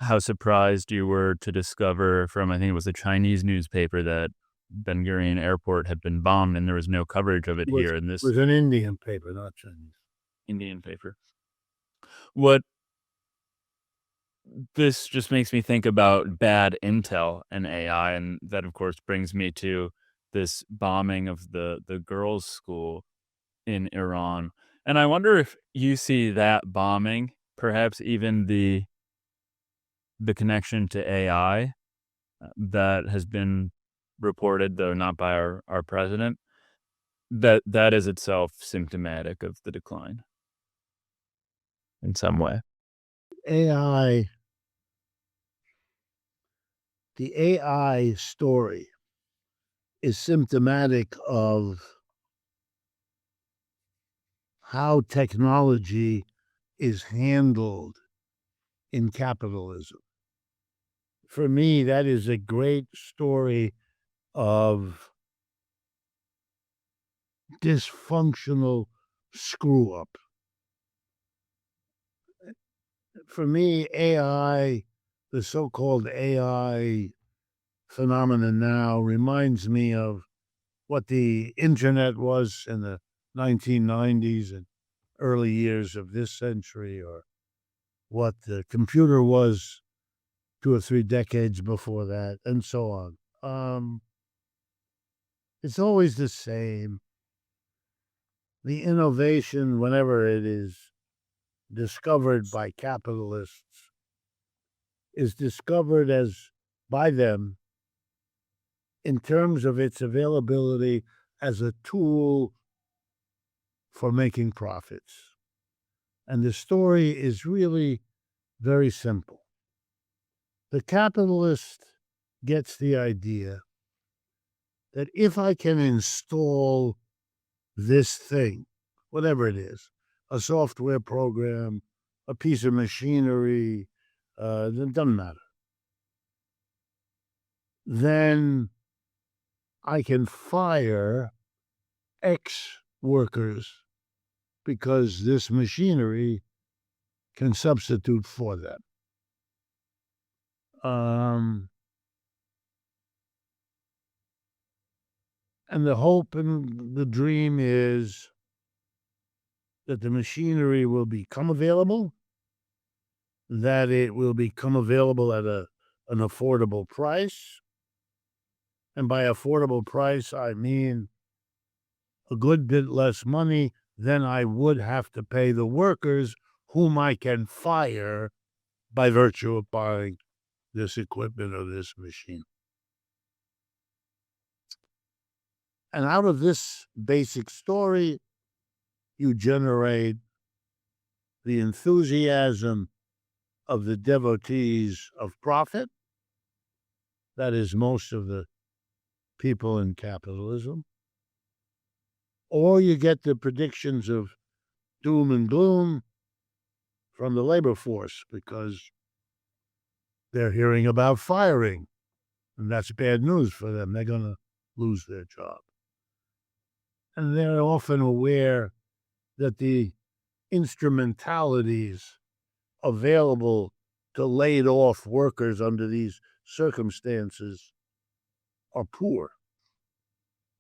how surprised you were to discover from, I think it was a Chinese newspaper, that Ben Gurion Airport had been bombed and there was no coverage of it here in It this was an Indian paper, not Chinese. Indian paper. What this just makes me think about bad intel and AI, and that of course brings me to this bombing of the girls' school in Iran. And I wonder if you see that bombing, perhaps even the connection to AI that has been reported, though not by our president, that is itself symptomatic of the decline in some way. AI, the AI story is symptomatic of how technology is handled in capitalism. For me, that is a great story of dysfunctional screw up. For me, AI, the so-called AI phenomenon now reminds me of what the internet was in the 1990s and early years of this century, or what the computer was 2 or 3 decades before that, and so on. It's always the same. The innovation, whenever it is discovered by capitalists, is discovered as by them in terms of its availability as a tool for making profits. And the story is really very simple. The capitalist gets the idea that if I can install this thing, whatever it is, a software program, a piece of machinery, it doesn't matter, then I can fire X workers because this machinery can substitute for them. And the hope and the dream is that the machinery will become available, that it will become available at an affordable price. And by affordable price, I mean a good bit less money than I would have to pay the workers whom I can fire by virtue of buying this equipment or this machine. And out of this basic story, you generate the enthusiasm of the devotees of profit. That is most of the people in capitalism. Or you get the predictions of doom and gloom from the labor force because they're hearing about firing, and that's bad news for them. They're going to lose their job. And they're often aware that the instrumentalities available to laid off workers under these circumstances are poor,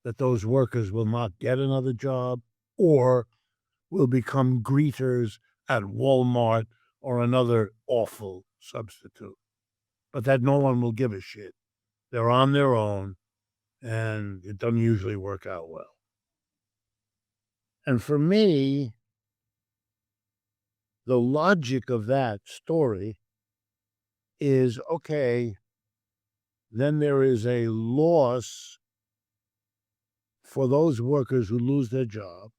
that those workers will not get another job or will become greeters at Walmart or another awful substitute, but that no one will give a shit. They're on their own, and it doesn't usually work out well. And for me, the logic of that story is, okay, then there is a loss for those workers who lose their job.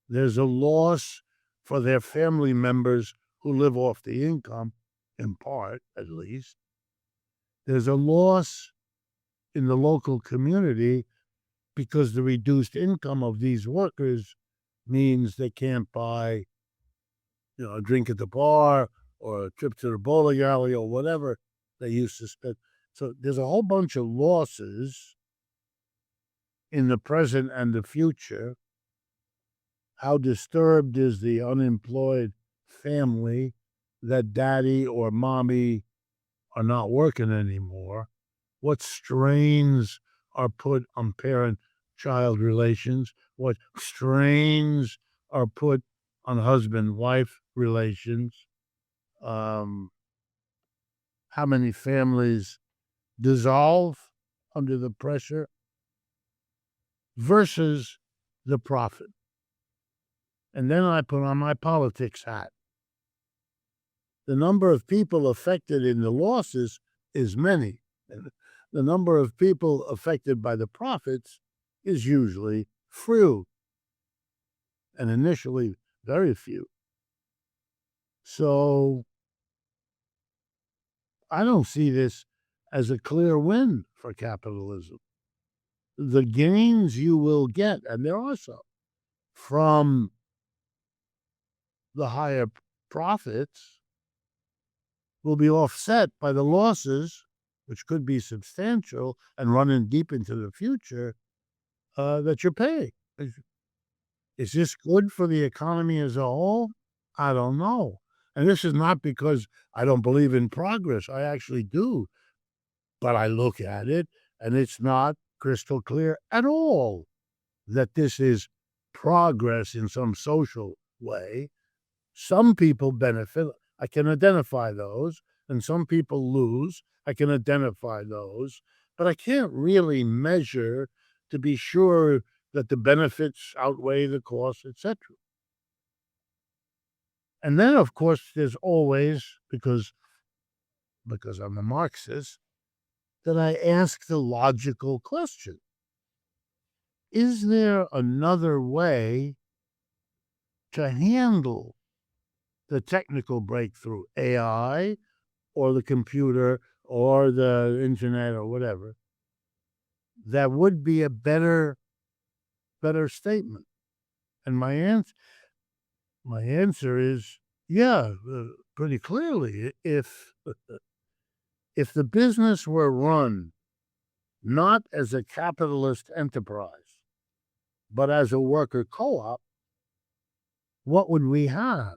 There's a loss for their family members who live off the income, in part at least. There's a loss in the local community because the reduced income of these workers means they can't buy, a drink at the bar or a trip to the bowling alley or whatever they used to spend. So there's a whole bunch of losses in the present and the future. How disturbed is the unemployed family that daddy or mommy are not working anymore? What strains are put on parent-child relations? What strains are put on husband-wife relations? How many families dissolve under the pressure versus the profit? And then I put on my politics hat. The number of people affected in the losses is many. The number of people affected by the profits is usually few, and initially very few. So I don't see this as a clear win for capitalism. The gains you will get, and there are some, from the higher profits will be offset by the losses, which could be substantial and running deep into the future, that you're paying. Is this good for the economy as a whole? I don't know. And this is not because I don't believe in progress. I actually do. But I look at it and it's not crystal clear at all that this is progress in some social way. Some people benefit. I can identify those. And some people lose. I can identify those. But I can't really measure to be sure that the benefits outweigh the costs, etc. And then, of course, there's always, because I'm a Marxist, that I ask the logical question. Is there another way to handle the technical breakthrough, AI or the computer or the internet or whatever, that would be a better statement? And my answer is, yeah, pretty clearly. If the business were run not as a capitalist enterprise, but as a worker co-op, what would we have?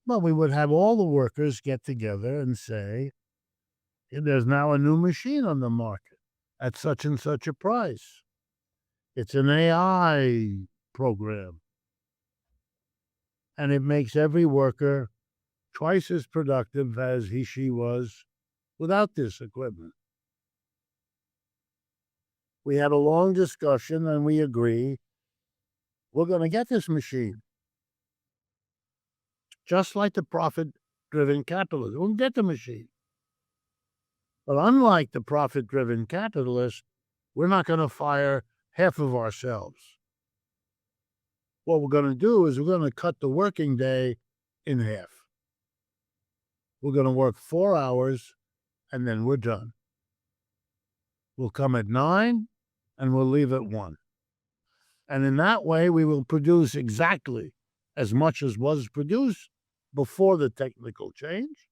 Well, we would have all the workers get together and say, there's now a new machine on the market at such and such a price. It's an AI program. And it makes every worker twice as productive as she was without this equipment. We had a long discussion and we agree we're going to get this machine. Just like the profit-driven capitalism, we'll get the machine. But unlike the profit-driven capitalist, we're not going to fire half of ourselves. What we're going to do is we're going to cut the working day in half. We're going to work 4 hours and then we're done. We'll come at 9 and we'll leave at 1. And in that way, we will produce exactly as much as was produced before the technical change.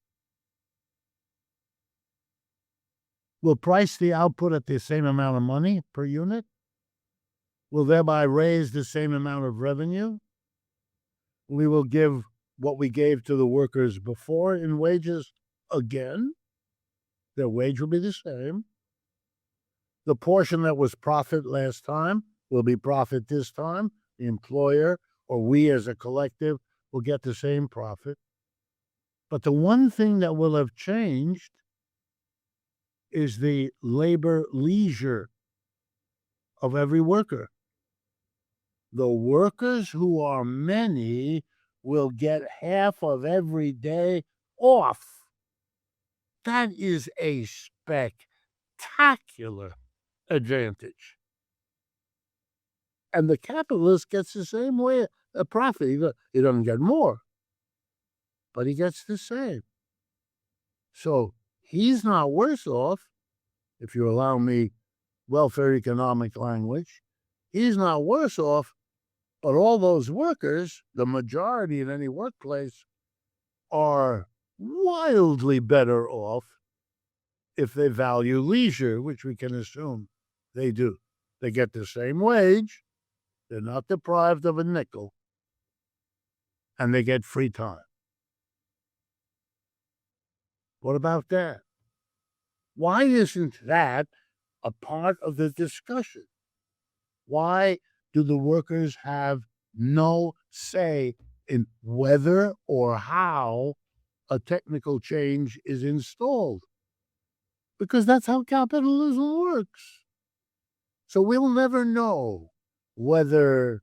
We'll price the output at the same amount of money per unit. We'll thereby raise the same amount of revenue. We will give what we gave to the workers before in wages again. Their wage will be the same. The portion that was profit last time will be profit this time. The employer or we as a collective will get the same profit. But the one thing that will have changed is the labor leisure of every worker. The workers, who are many, will get half of every day off. That is a spectacular advantage. And the capitalist gets the same way a profit. He doesn't get more, but he gets the same. So he's not worse off, if you allow me welfare economic language. He's not worse off, but all those workers, the majority in any workplace, are wildly better off if they value leisure, which we can assume they do. They get the same wage, they're not deprived of a nickel, and they get free time. What about that? Why isn't that a part of the discussion? Why do the workers have no say in whether or how a technical change is installed? Because that's how capitalism works. So we'll never know whether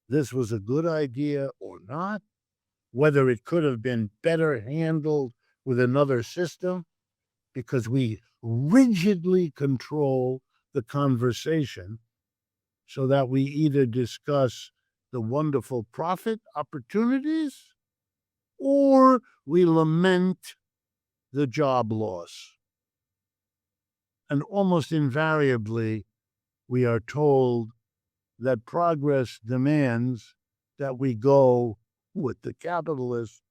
this was a good idea or not, whether it could have been better handled with another system, because we rigidly control the conversation so that we either discuss the wonderful profit opportunities or we lament the job loss. And almost invariably, we are told that progress demands that we go with the capitalists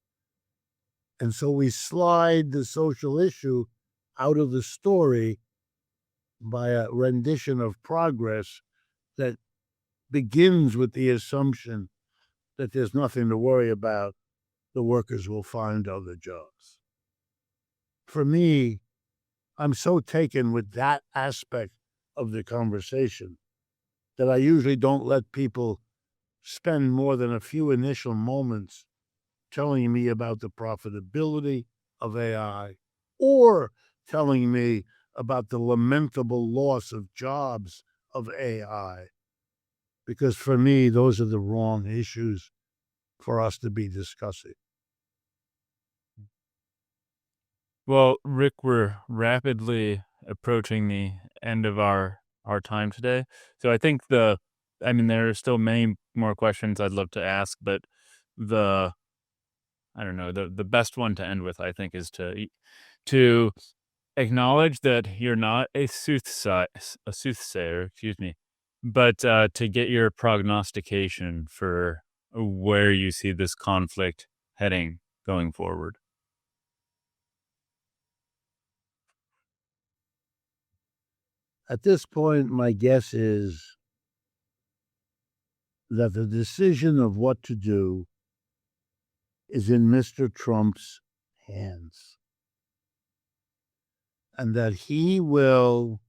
And so we slide the social issue out of the story by a rendition of progress that begins with the assumption that there's nothing to worry about. The workers will find other jobs. For me, I'm so taken with that aspect of the conversation that I usually don't let people spend more than a few initial moments telling me about the profitability of AI or telling me about the lamentable loss of jobs of AI. Because for me, those are the wrong issues for us to be discussing. Well, Rick, we're rapidly approaching the end of our time today. So I mean, there are still many more questions I'd love to ask, but the I don't know, the best one to end with, I think, is to acknowledge that you're not a soothsayer, excuse me, but to get your prognostication for where you see this conflict heading going forward. At this point, my guess is that the decision of what to do is in Mr. Trump's hands, and that he will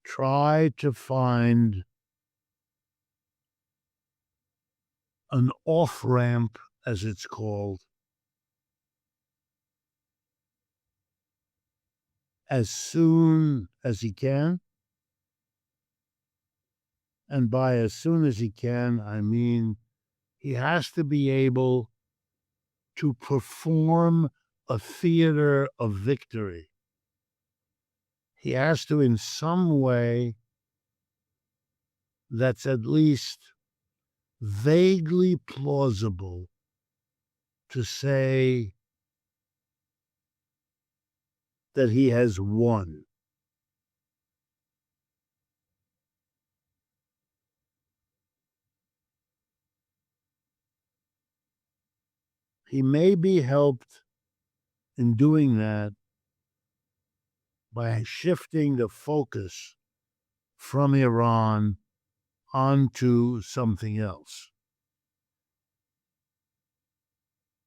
try to find an off ramp, as it's called, as soon as he can. And by as soon as he can, I mean he has to be able to perform a theater of victory. He has to, in some way, that's at least vaguely plausible, to say that he has won. He may be helped in doing that by shifting the focus from Iran onto something else.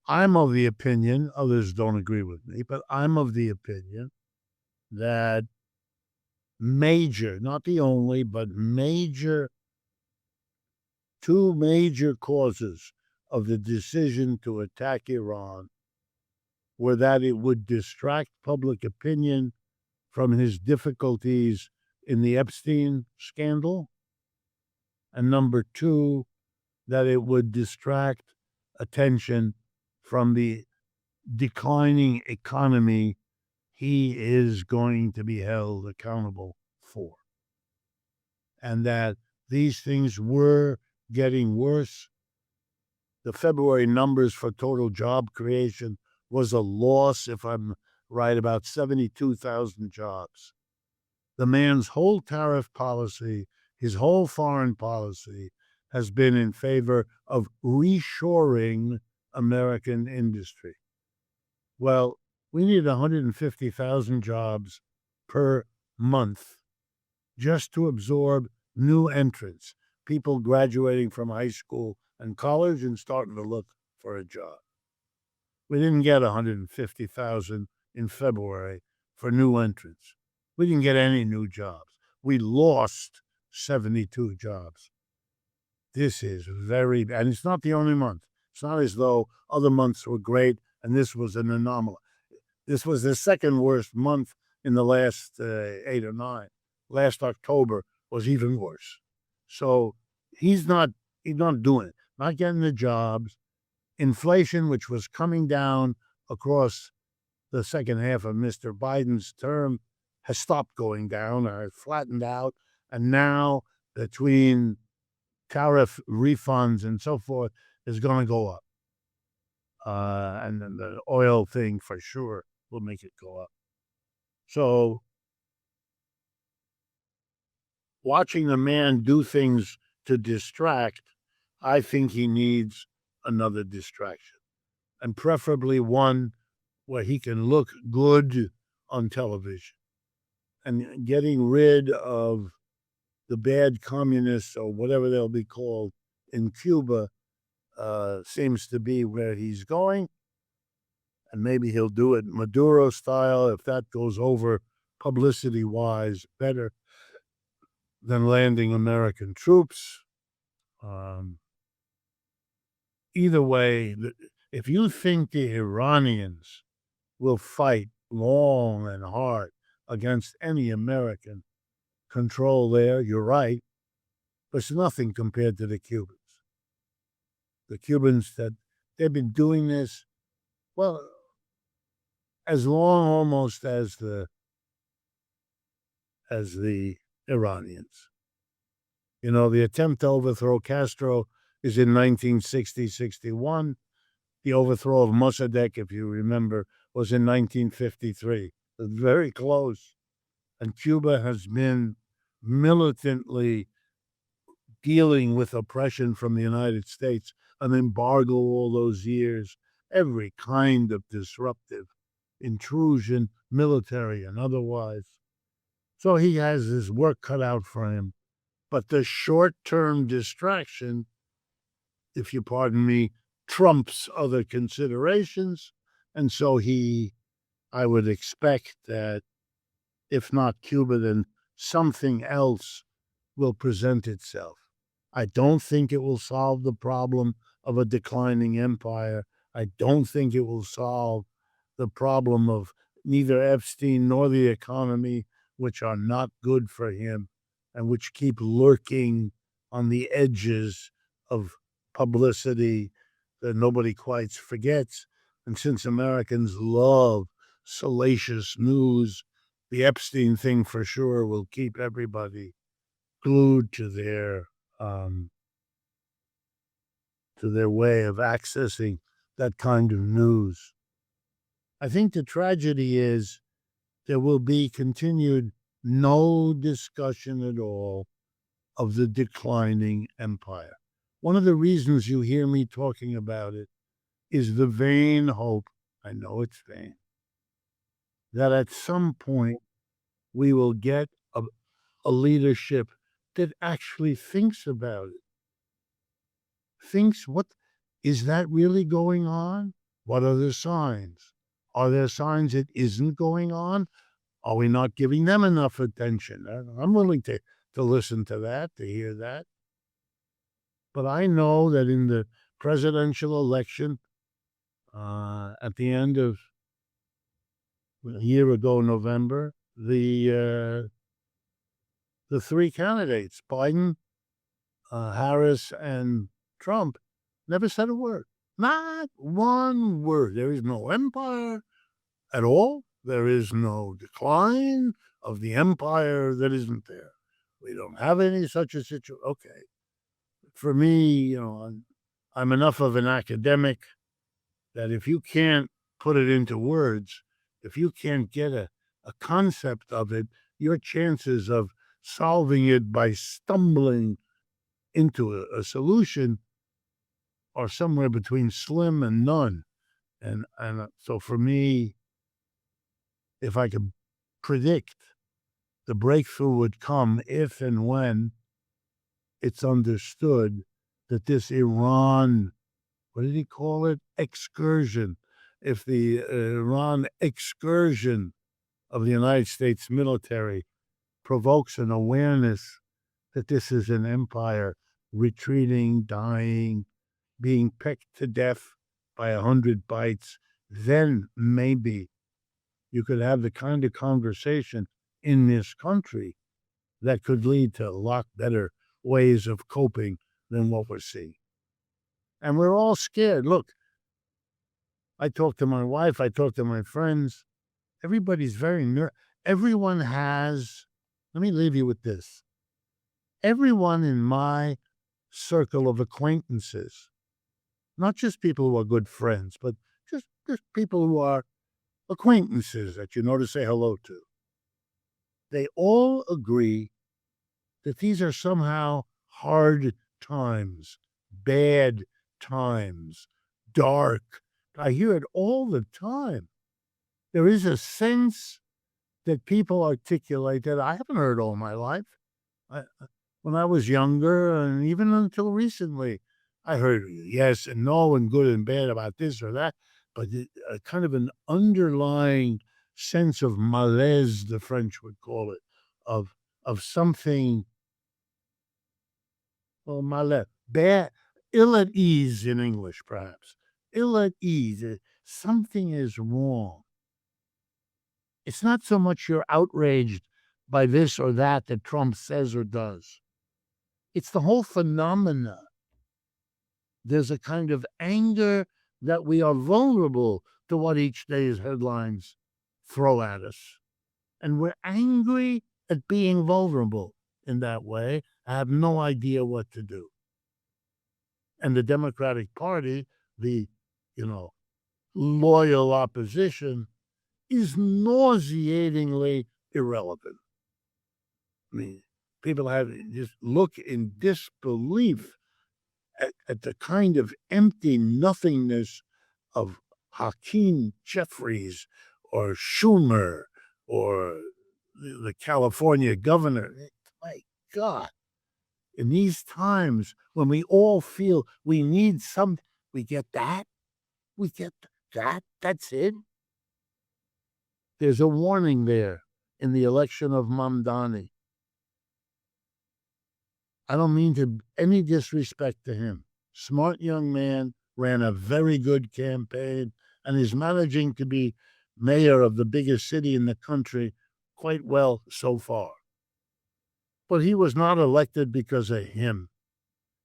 I'm of the opinion, others don't agree with me, but I'm of the opinion that major, not the only, but two major causes of the decision to attack Iran were that it would distract public opinion from his difficulties in the Epstein scandal, and number two, that it would distract attention from the declining economy he is going to be held accountable for. And that these things were getting worse. The February numbers for total job creation was a loss, if I'm right, about 72,000 jobs. The man's whole tariff policy, his whole foreign policy, has been in favor of reshoring American industry. Well, we need 150,000 jobs per month just to absorb new entrants, people graduating from high school and college and starting to look for a job. We didn't get 150,000 in February for new entrants. We didn't get any new jobs. We lost 72 jobs. This is very bad. And it's not the only month. It's not as though other months were great and this was an anomaly. This was the second worst month in the last 8 or 9. Last October was even worse. So he's not doing it, not getting the jobs. Inflation, which was coming down across the second half of Mr. Biden's term, has stopped going down or flattened out. And now, between tariff refunds and so forth, is going to go up. And then the oil thing for sure will make it go up. So watching the man do things to distract, I think he needs another distraction, and preferably one where he can look good on television. And getting rid of the bad communists or whatever they'll be called in Cuba seems to be where he's going. And maybe he'll do it Maduro style if that goes over publicity wise better than landing American troops. Um, Either way, if you think the Iranians will fight long and hard against any American control there, you're right. But it's nothing compared to the Cubans. The Cubans that they've been doing this, well, as long almost as the Iranians. You know, the attempt to overthrow Castro is in 1960-61. The overthrow of Mossadegh, if you remember, was in 1953. It's very close. And Cuba has been militantly dealing with oppression from the United States, an embargo all those years, every kind of disruptive intrusion, military and otherwise. So he has his work cut out for him. But the short-term distraction, if you pardon me, trumps other considerations. And so I would expect that if not Cuba, then something else will present itself. I don't think it will solve the problem of a declining empire. I don't think it will solve the problem of neither Epstein nor the economy, which are not good for him and which keep lurking on the edges of publicity that nobody quite forgets. And since Americans love salacious news, the Epstein thing for sure will keep everybody glued to their way of accessing that kind of news. I think the tragedy is there will be continued no discussion at all of the declining empire. One of the reasons you hear me talking about it is the vain hope, I know it's vain, that at some point we will get a leadership that actually thinks about it. Thinks, what is that really going on? What are the signs? Are there signs it isn't going on? Are we not giving them enough attention? I'm willing to listen to that, to hear that. But I know that in the presidential election at the end of a year ago, November, the three candidates, Biden, Harris, and Trump, never said a word. Not one word. There is no empire at all. There is no decline of the empire that isn't there. We don't have any such a situation. Okay. For me, I'm enough of an academic that if you can't put it into words, if you can't get a concept of it, your chances of solving it by stumbling into a solution are somewhere between slim and none. And so for me, if I could predict, the breakthrough would come if and when it's understood that this Iran, what did he call it? Excursion. If the Iran excursion of the United States military provokes an awareness that this is an empire retreating, dying, being pecked to death by 100 bites, then maybe you could have the kind of conversation in this country that could lead to a lot better ways of coping than what we're seeing. And we're all scared. Look, I talk to my wife, I talk to my friends. Everybody's very everyone has, let me leave you with this. Everyone in my circle of acquaintances, not just people who are good friends, but just people who are acquaintances that you know to say hello to, they all agree that these are somehow hard times, bad times, dark. I hear it all the time. There is a sense that people articulate that I haven't heard all my life. When I was younger, and even until recently, I heard yes and no and good and bad about this or that, but a kind of an underlying sense of malaise, the French would call it, of something, well, malaise, bad, ill at ease in English, perhaps, ill at ease. Something is wrong. It's not so much you're outraged by this or that Trump says or does. It's the whole phenomena. There's a kind of anger that we are vulnerable to what each day's headlines throw at us. And we're angry at being vulnerable in that way. I have no idea what to do. And the Democratic Party, the, loyal opposition, is nauseatingly irrelevant. I mean, people have just look in disbelief at the kind of empty nothingness of Hakeem Jeffries or Schumer or the California governor. My God, in these times when we all feel we need we get that, that's it. There's a warning there in the election of Mamdani. I don't mean to any disrespect to him. Smart young man, ran a very good campaign, and is managing to be mayor of the biggest city in the country quite well so far. But he was not elected because of him.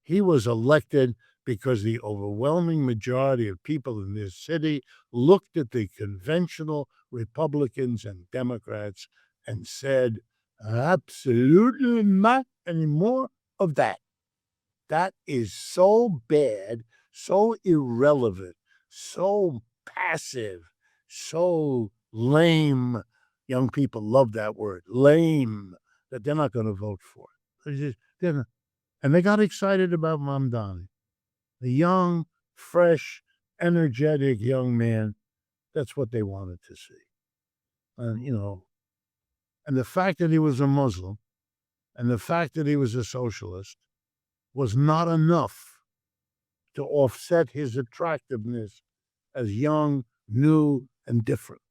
He was elected because the overwhelming majority of people in this city looked at the conventional Republicans and Democrats and said, absolutely not any more of that. That is so bad, so irrelevant, so passive, so lame. Young people love that word, lame, that they're not going to vote for it. And they got excited about Mamdani, a young, fresh, energetic young man. That's what they wanted to see. And the fact that he was a Muslim and the fact that he was a socialist was not enough to offset his attractiveness as young, new, and different.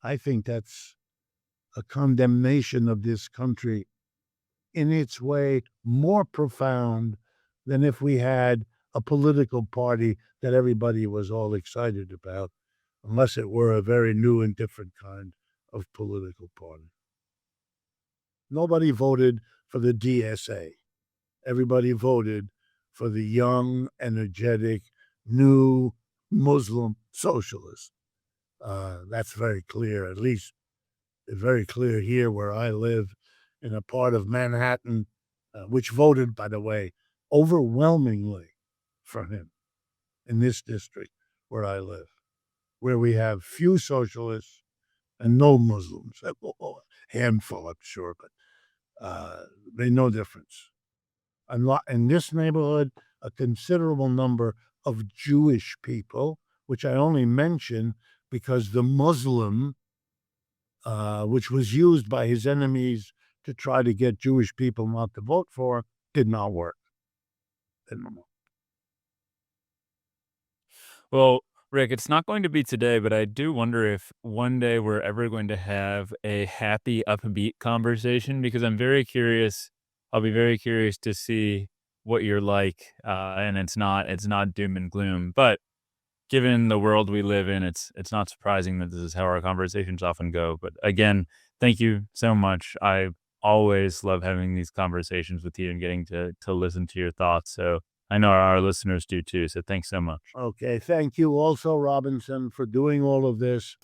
I think that's a condemnation of this country in its way more profound than if we had a political party that everybody was all excited about, unless it were a very new and different kind of political party. Nobody voted for the DSA. Everybody voted for the young, energetic, new Muslim socialist. That's very clear, at least very clear here where I live in a part of Manhattan, which voted, by the way, overwhelmingly for him in this district where I live, where we have few socialists and no Muslims. A handful, I'm sure, but they no difference. In this neighborhood, a considerable number of Jewish people, which I only mention because the Muslim, which was used by his enemies to try to get Jewish people not to vote for, did not work. Well, Rick, it's not going to be today, but I do wonder if one day we're ever going to have a happy, upbeat conversation because I'm very curious. I'll be very curious to see what you're like, and it's not doom and gloom. But given the world we live in, it's not surprising that this is how our conversations often go. But again, thank you so much. I always love having these conversations with you and getting to listen to your thoughts. So I know our listeners do too. So thanks so much. Okay, thank you also, Robinson, for doing all of this.